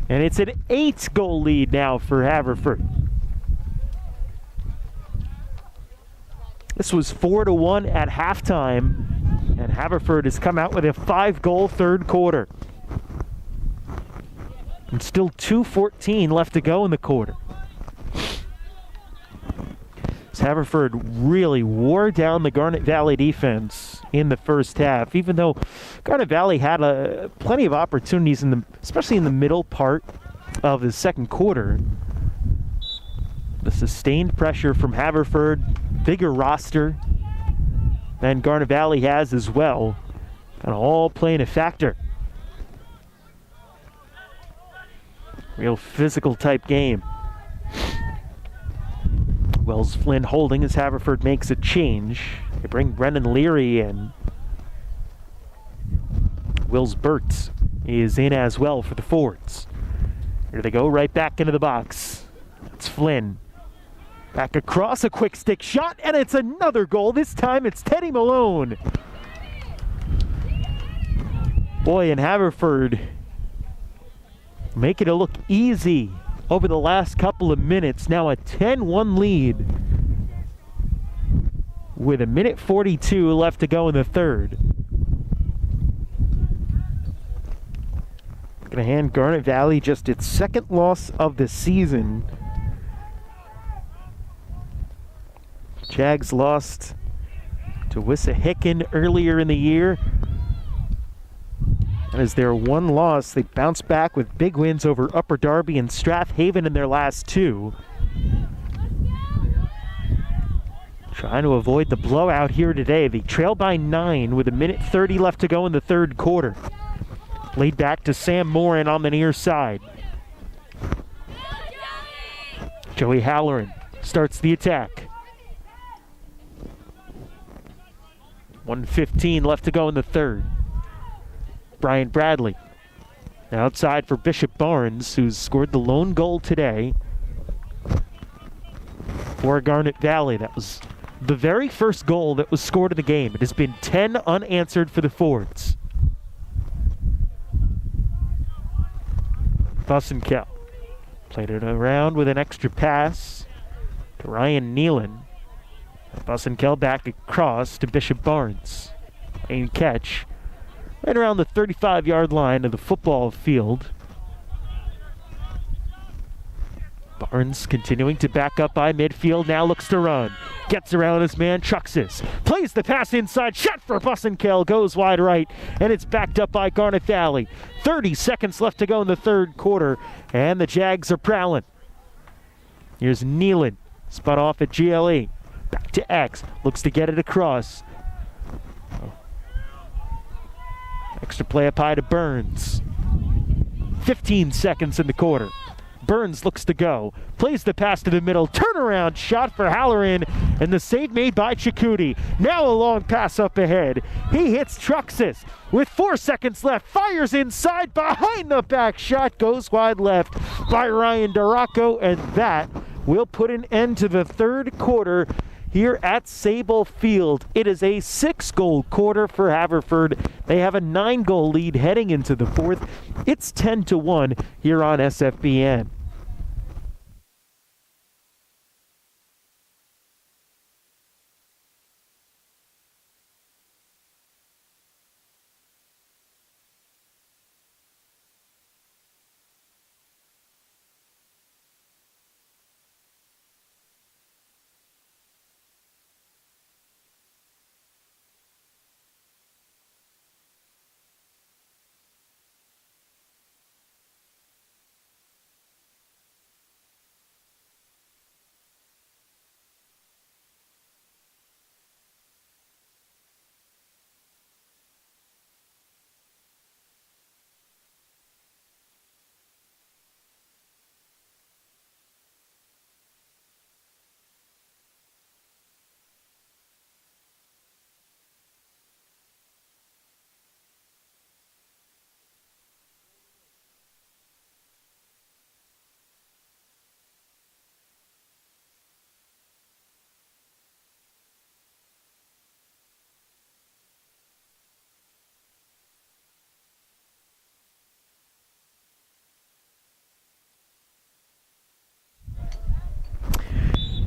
And it's an 8-goal lead now for Haverford. This was 4-1 at halftime, and Haverford has come out with a 5-goal third quarter. And still 2:14 left to go in the quarter. Haverford really wore down the Garnet Valley defense in the first half, even though Garnet Valley had plenty of opportunities, especially in the middle part of the second quarter. The sustained pressure from Haverford, bigger roster than Garnet Valley has as well, and all playing a factor. Real physical type game. Wells Flynn holding as Haverford makes a change. They bring Brendan Leary in. Wills Burt is in as well for the forwards. Here they go, right back into the box. It's Flynn. Back across, a quick stick shot, and it's another goal. This time it's Teddy Malone. Boy, and Haverford making it look easy over the last couple of minutes. Now a 10-1 lead with 1:42 left to go in the third. Gonna hand Garnet Valley just its second loss of the season. Jags lost to Wissahickon earlier in the year. And as their one loss, they bounced back with big wins over Upper Darby and Strathaven in their last two. Trying to avoid the blowout here today. They trail by 9 with 1:30 left to go in the third quarter. Laid back to Sam Morin on the near side. Joey Halloran starts the attack. 1:15 left to go in the third. Brian Bradley outside for Bishop Barnes, who's scored the lone goal today for Garnet Valley. That was the very first goal that was scored in the game. It has been 10 unanswered for the Fords. Bussenkel played it around with an extra pass to Ryan Nealon. Bussenkel back across to Bishop Barnes. Aim catch right around the 35-yard line of the football field. Barnes continuing to back up by midfield, now looks to run. Gets around his man, Truxas. Plays the pass inside, shot for Bussenkel, goes wide right, and it's backed up by Garnet Valley. 30 seconds left to go in the third quarter, and the Jags are prowling. Here's Nealon, spun off at GLE. Back to X, looks to get it across. Extra play up high to Burns. 15 seconds in the quarter. Burns looks to go, plays the pass to the middle, turnaround shot for Halloran, and the save made by Chakouti. Now a long pass up ahead. He hits Truxas with 4 seconds left, fires inside, behind the back shot, goes wide left by Ryan Duraco, and that will put an end to the third quarter here at Sable Field. It is a 6-goal quarter for Haverford. They have a 9-goal lead heading into the fourth. It's 10-1 here on SFBN.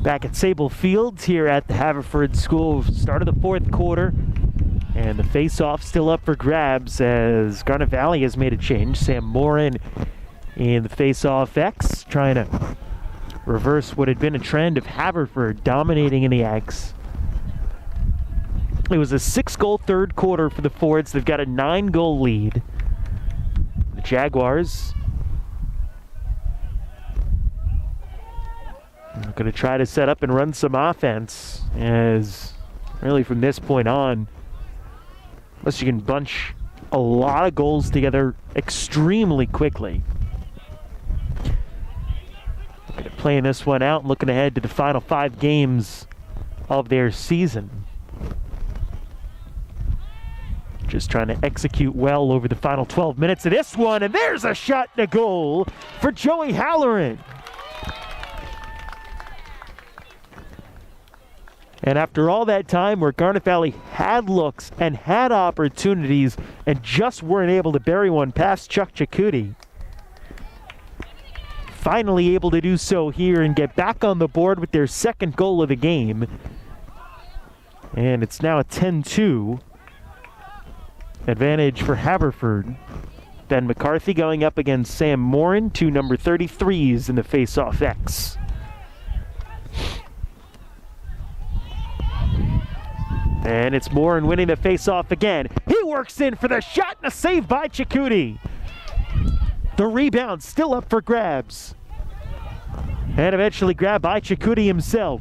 Back at Sable Fields here at the Haverford School, start of the fourth quarter, and the face-off still up for grabs as Garnet Valley has made a change. Sam Morin in the face-off X, trying to reverse what had been a trend of Haverford dominating in the X. It was a 6-goal third quarter for the Fords. They've got a 9-goal lead. The Jaguars are going to try to set up and run some offense, as really from this point on, unless you can bunch a lot of goals together extremely quickly. Looking at playing this one out and looking ahead to the final 5 games of their season. Just trying to execute well over the final 12 minutes of this one, and there's a shot and a goal for Joey Halloran. And after all that time where Garnet Valley had looks and had opportunities and just weren't able to bury one past Chuck Chakouti, finally able to do so here and get back on the board with their second goal of the game. And it's now a 10-2 advantage for Haverford. Ben McCarthy going up against Sam Morin, two number 33s in the face-off X. And it's Morin winning the face-off again. He works in for the shot and a save by Chakouti. The rebound still up for grabs. And eventually grabbed by Chakouti himself.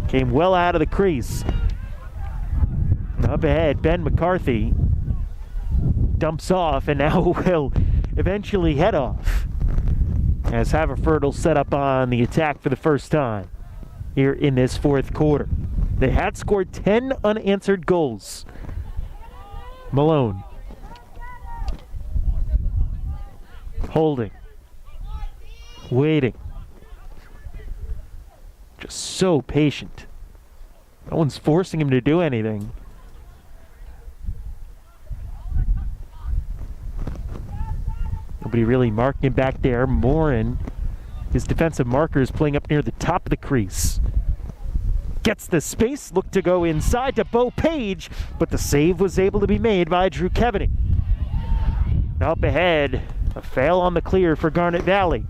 Came well out of the crease. Up ahead, Ben McCarthy dumps off and now will eventually head off as Haverford will set up on the attack for the first time here in this fourth quarter. They had scored 10 unanswered goals. Malone. Holding. Waiting. Just so patient. No one's forcing him to do anything. Nobody really marking him back there. Morin, his defensive marker, is playing up near the top of the crease. Gets the space, looked to go inside to Bo Page, but the save was able to be made by Drew Keveney. Up ahead, a fail on the clear for Garnet Valley.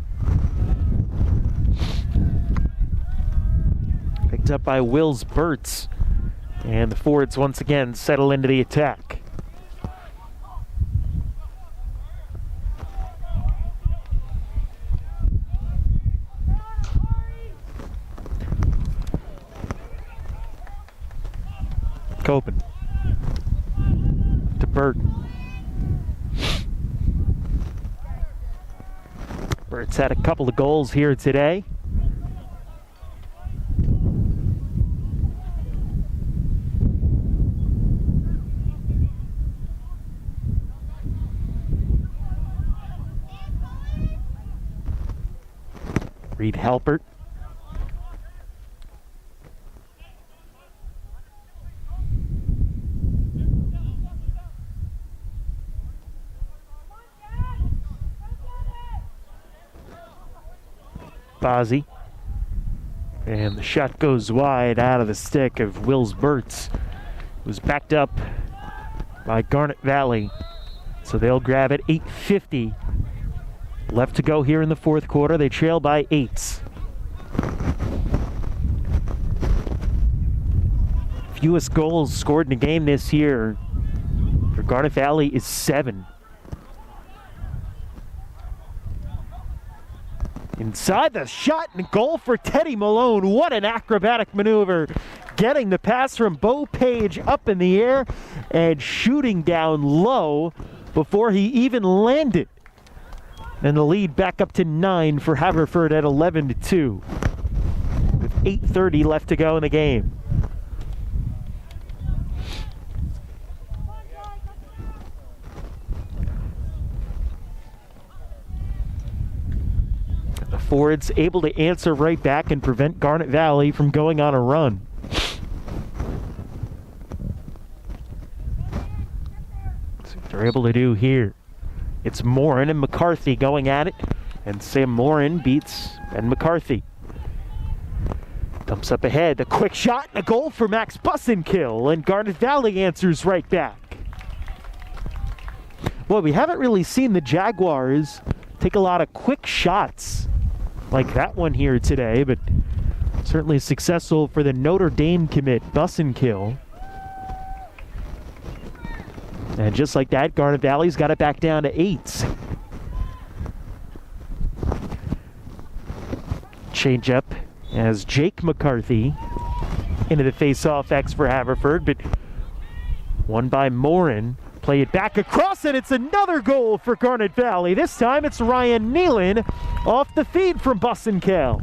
Picked up by Wills Burtz, and the Fords once again settle into the attack. Copen to Burton. Burt's had a couple of goals here today. Reed Halpert. Bozzy. And the shot goes wide out of the stick of Wills Burtz. It was backed up by Garnet Valley. So they'll grab it. 8:50 left to go here in the fourth quarter. They trail by 8. Fewest goals scored in a game this year for Garnet Valley is 7. Inside the shot and goal for Teddy Malone. What an acrobatic maneuver. Getting the pass from Bo Page up in the air and shooting down low before he even landed. And the lead back up to 9 for Haverford at 11-2. With 8:30 left to go in the game. The Fords able to answer right back and prevent Garnet Valley from going on a run. That's what they're able to do here. It's Morin and McCarthy going at it, and Sam Morin beats Ben McCarthy. Dumps up ahead, a quick shot and a goal for Max Bussenkill, and Garnet Valley answers right back. Well, we haven't really seen the Jaguars take a lot of quick shots like that one here today, but certainly successful for the Notre Dame commit, Bussenkill. And just like that, Garnet Valley's got it back down to 8. Change up as Jake McCarthy into the face-off X for Haverford, but won by Morin. Play it back across, and it's another goal for Garnet Valley. This time it's Ryan Nealon off the feed from Bussenkill.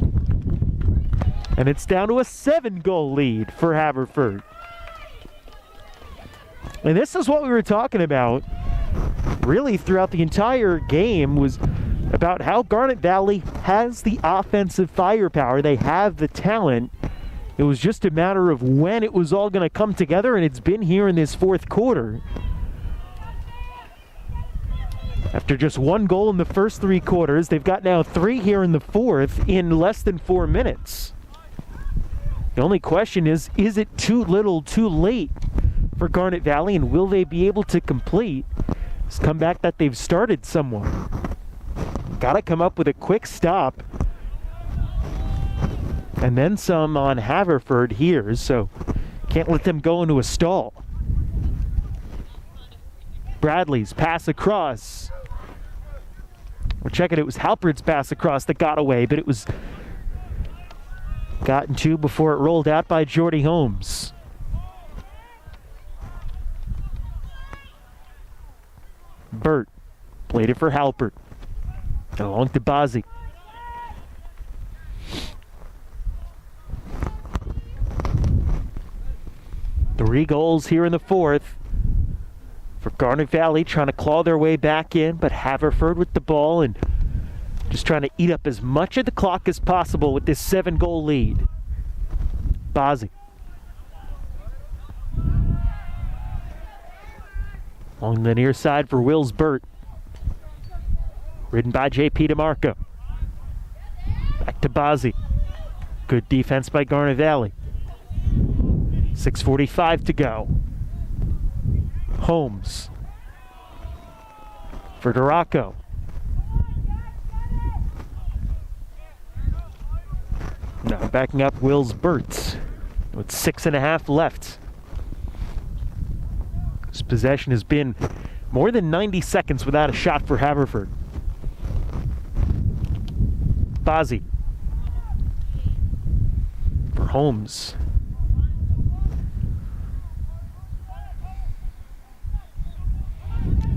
And it's down to a 7-goal lead for Haverford. And this is what we were talking about really throughout the entire game, was about how Garnet Valley has the offensive firepower. They have the talent. It was just a matter of when it was all going to come together, and it's been here in this fourth quarter. After just one goal in the first 3 quarters, they've got now 3 here in the fourth in less than 4 minutes. The only question is it too little, too late for Garnet Valley, and will they be able to complete this comeback that they've started somewhat? Got to come up with a quick stop. And then some on Haverford here, so can't let them go into a stall. Bradley's pass across. We're checking it was Halpern's pass across that got away, but it was gotten to before it rolled out by Jordy Holmes. Burt played it for Halpern. Along to Bazzi. Three goals here in the fourth for Garnet Valley, trying to claw their way back in, but Haverford with the ball and just trying to eat up as much of the clock as possible with this 7-goal lead. Bazzi. Along the near side for Wills Burt. Ridden by J.P. DeMarco. Back to Bazzi. Good defense by Garnet Valley. 6:45 to go. Holmes. For Duraco. Now backing up Wills Burt with 6.5 left. This possession has been more than 90 seconds without a shot for Haverford. Bazzi. For Holmes.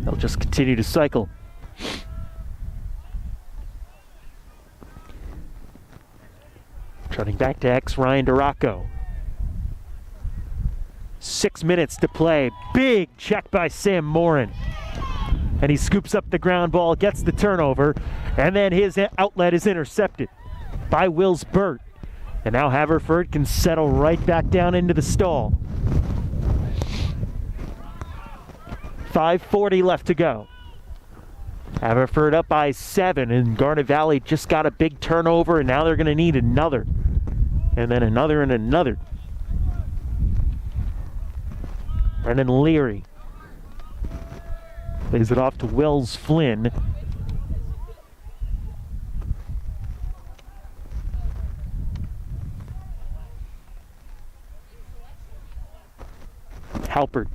They'll just continue to cycle. Turning back to Ryan Duraco. 6 minutes to play. Big check by Sam Morin. And he scoops up the ground ball, gets the turnover, and then his outlet is intercepted by Wills Burt. And now Haverford can settle right back down into the stall. 5:40 left to go. Haverford up by 7, and Garnet Valley just got a big turnover, and now they're going to need another. And then another and another. Brendan Leary plays it off to Wells Flynn. Halpern.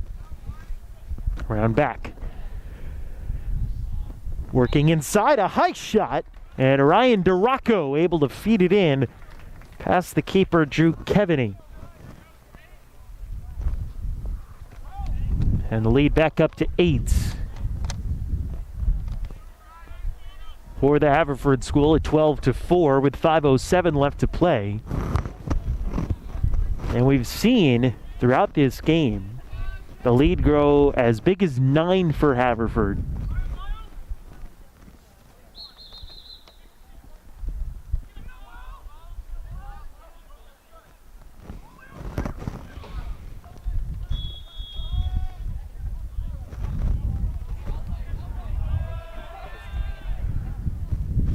Around back. Working inside, a high shot, and Ryan Duraco able to feed it in past the keeper, Drew Keveney. And the lead back up to 8 for the Haverford School at 12-4 with 5:07 left to play. And we've seen throughout this game the lead grow as big as 9 for Haverford.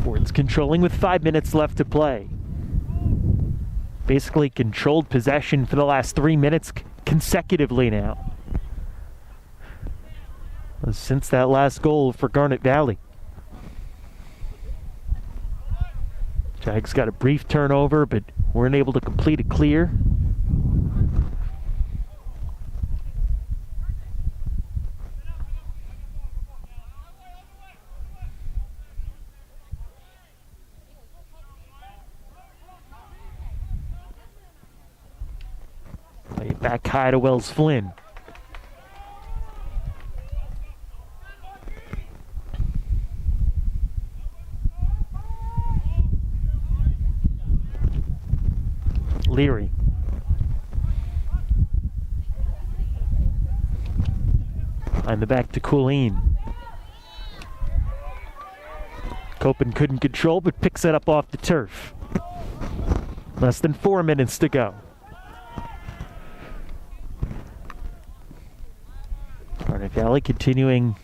Ford's controlling with 5 minutes left to play. Basically controlled possession for the last 3 minutes consecutively now. Since that last goal for Garnet Valley. Jags got a brief turnover, but weren't able to complete a clear. Play it back high to Wells Flynn. Leary. Behind the back to Colleen. Copen couldn't control, but picks it up off the turf. Less than 4 minutes to go. Valley continuing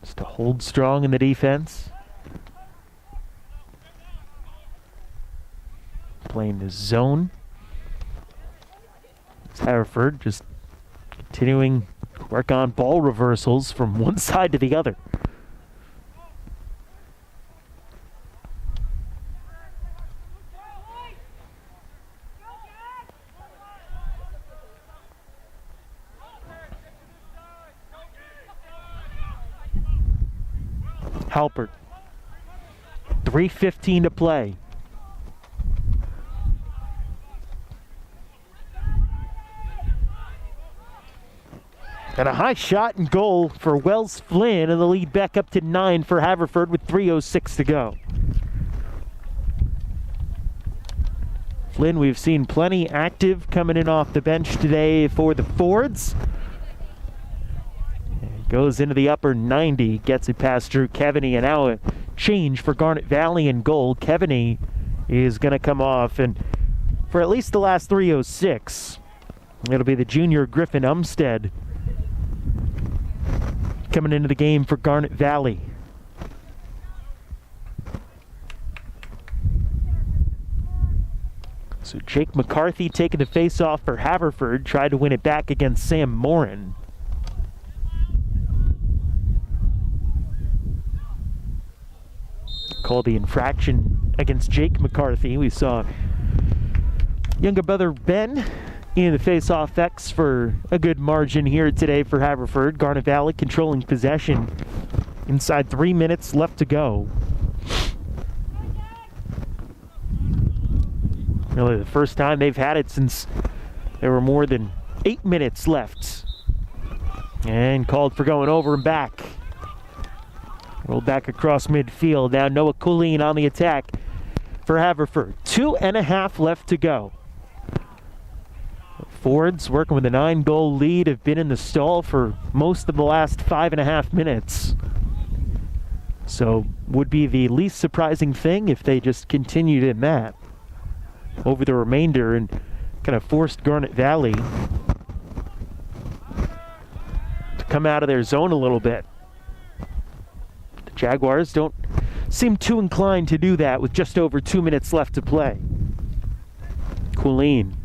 just to hold strong in the defense. Playing the zone. Haverford just continuing to work on ball reversals from one side to the other. Halpert. 3:15 to play. And a high shot and goal for Wells Flynn, and the lead back up to 9 for Haverford with 3:06 to go. Flynn, we've seen plenty active coming in off the bench today for the Fords. Goes into the upper 90, gets it past Drew Kevaney, and now a change for Garnet Valley in goal. Kevaney is going to come off, and for at least the last 3:06, it'll be the junior Griffin Umstead coming into the game for Garnet Valley. So Jake McCarthy taking the face-off for Haverford, tried to win it back against Sam Morin. Called the infraction against Jake McCarthy. We saw younger brother Ben in the face-off X for a good margin here today for Haverford. Garnet Valley controlling possession inside 3 minutes left to go. Really the first time they've had it since there were more than 8 minutes left. And called for going over and back. Rolled back across midfield. Now Noah Cooley on the attack for Haverford. 2.5 left to go. Fords, working with a 9-goal lead, have been in the stall for most of the last 5.5 minutes. So would be the least surprising thing if they just continued in that over the remainder and kind of forced Garnet Valley to come out of their zone a little bit. The Jaguars don't seem too inclined to do that with just over 2 minutes left to play. Colleen.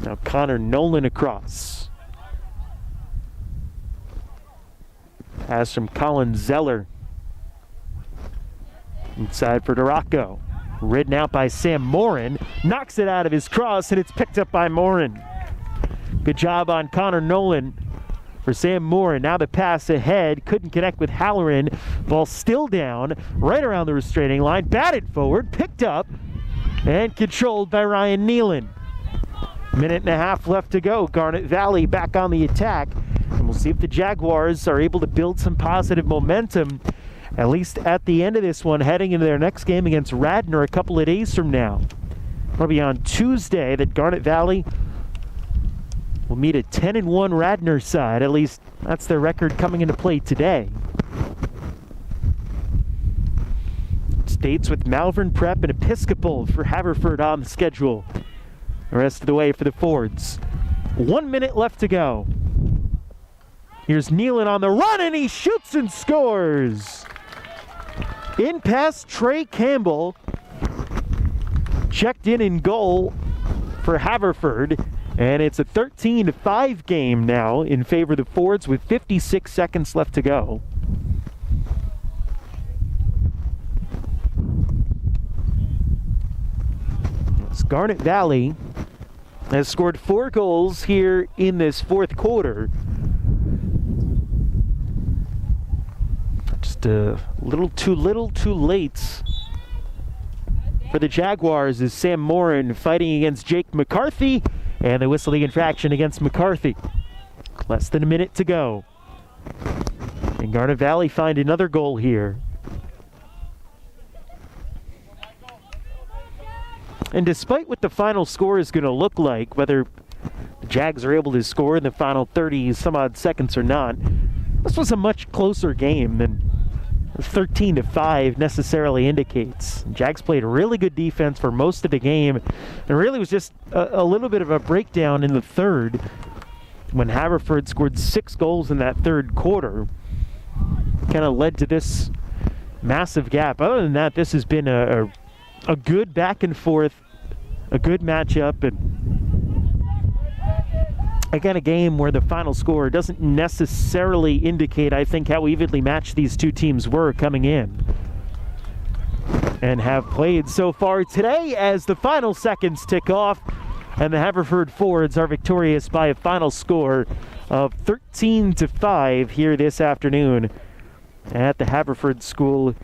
Now Connor Nolan across. Pass from Colin Zeller. Inside for Duraco. Ridden out by Sam Morin. Knocks it out of his cross, and it's picked up by Morin. Good job on Connor Nolan for Sam Morin. Now the pass ahead. Couldn't connect with Halloran. Ball still down, right around the restraining line. Batted forward, picked up, and controlled by Ryan Nealon. 1.5 minutes left to go. Garnet Valley back on the attack. And we'll see if the Jaguars are able to build some positive momentum, at least at the end of this one, heading into their next game against Radnor a couple of days from now. It'll be on Tuesday that Garnet Valley will meet a 10-1 Radnor side. At least that's their record coming into play today. It's dates with Malvern Prep and Episcopal for Haverford on the schedule. The rest of the way for the Fords. 1 minute left to go. Here's Nealon on the run, and he shoots and scores. In past Trey Campbell. Checked in goal for Haverford. And it's a 13-5 game now in favor of the Fords with 56 seconds left to go. Garnet Valley has scored 4 goals here in this fourth quarter. Just a little too late for the Jaguars as Sam Morin fighting against Jake McCarthy, and they whistle the infraction against McCarthy. Less than a minute to go. And Garnet Valley find another goal here. And despite what the final score is going to look like, whether the Jags are able to score in the final 30 some odd seconds or not, this was a much closer game than 13-5 necessarily indicates. Jags played really good defense for most of the game. It really was just a little bit of a breakdown in the third when Haverford scored 6 goals in that third quarter, kind of led to this massive gap. Other than that, this has been a good back and forth, a good matchup, and again, a game where the final score doesn't necessarily indicate, I think, how evenly matched these two teams were coming in and have played so far today as the final seconds tick off, and the Haverford Fords are victorious by a final score of 13-5 here this afternoon at the Haverford School.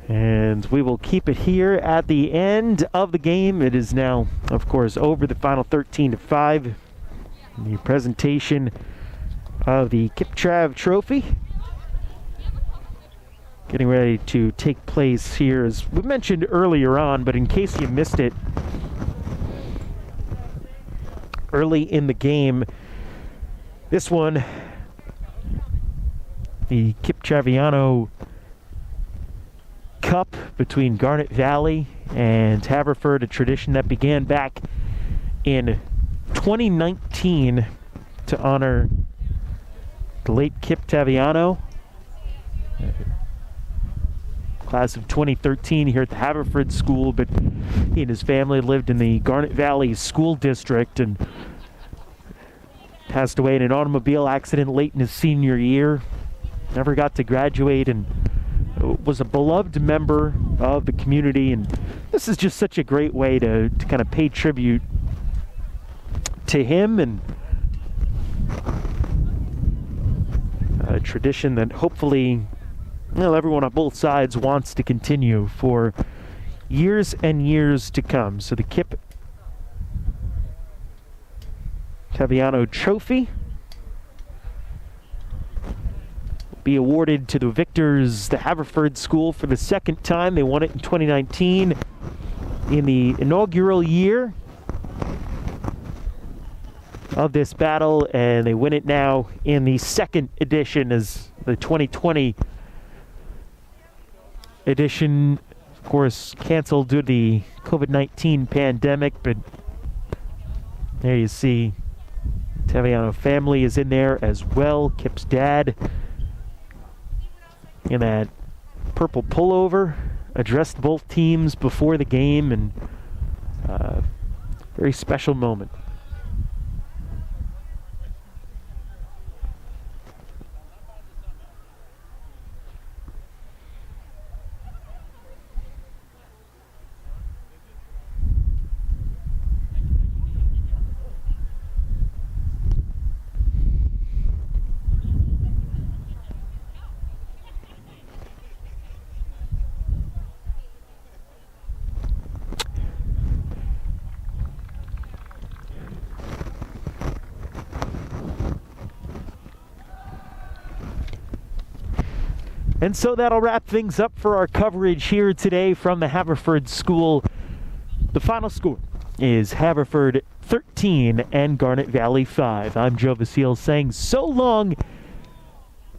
And we will keep it here at the end of the game. It is now, of course, over, the final 13-5. The presentation of the Kip Tav Trophy getting ready to take place here, as we mentioned earlier on, but in case you missed it early in the game, this one, the Kip Taviano Cup between Garnet Valley and Haverford, a tradition that began back in 2019 to honor the late Kip Taviano, class of 2013 here at the Haverford School, but he and his family lived in the Garnet Valley School District and passed away in an automobile accident late in his senior year. Never got to graduate and was a beloved member of the community, and this is just such a great way to kind of pay tribute to him, and a tradition that hopefully, well, everyone on both sides wants to continue for years and years to come. So the Kip Taviano Trophy be awarded to the victors, the Haverford School, for the second time. They won it in 2019 in the inaugural year of this battle, and they win it now in the second edition, as the 2020 edition, of course, canceled due to the COVID-19 pandemic. But there you see Taviano family is in there as well. Kip's dad in that purple pullover addressed both teams before the game, and very special moment. And so that'll wrap things up for our coverage here today from the Haverford School. The final score is Haverford 13 and Garnet Valley 5. I'm Joe Vasile saying so long.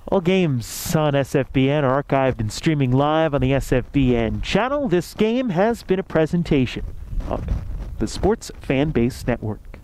All games on SFBN are archived and streaming live on the SFBN channel. This game has been a presentation of the Sports Fan Base Network.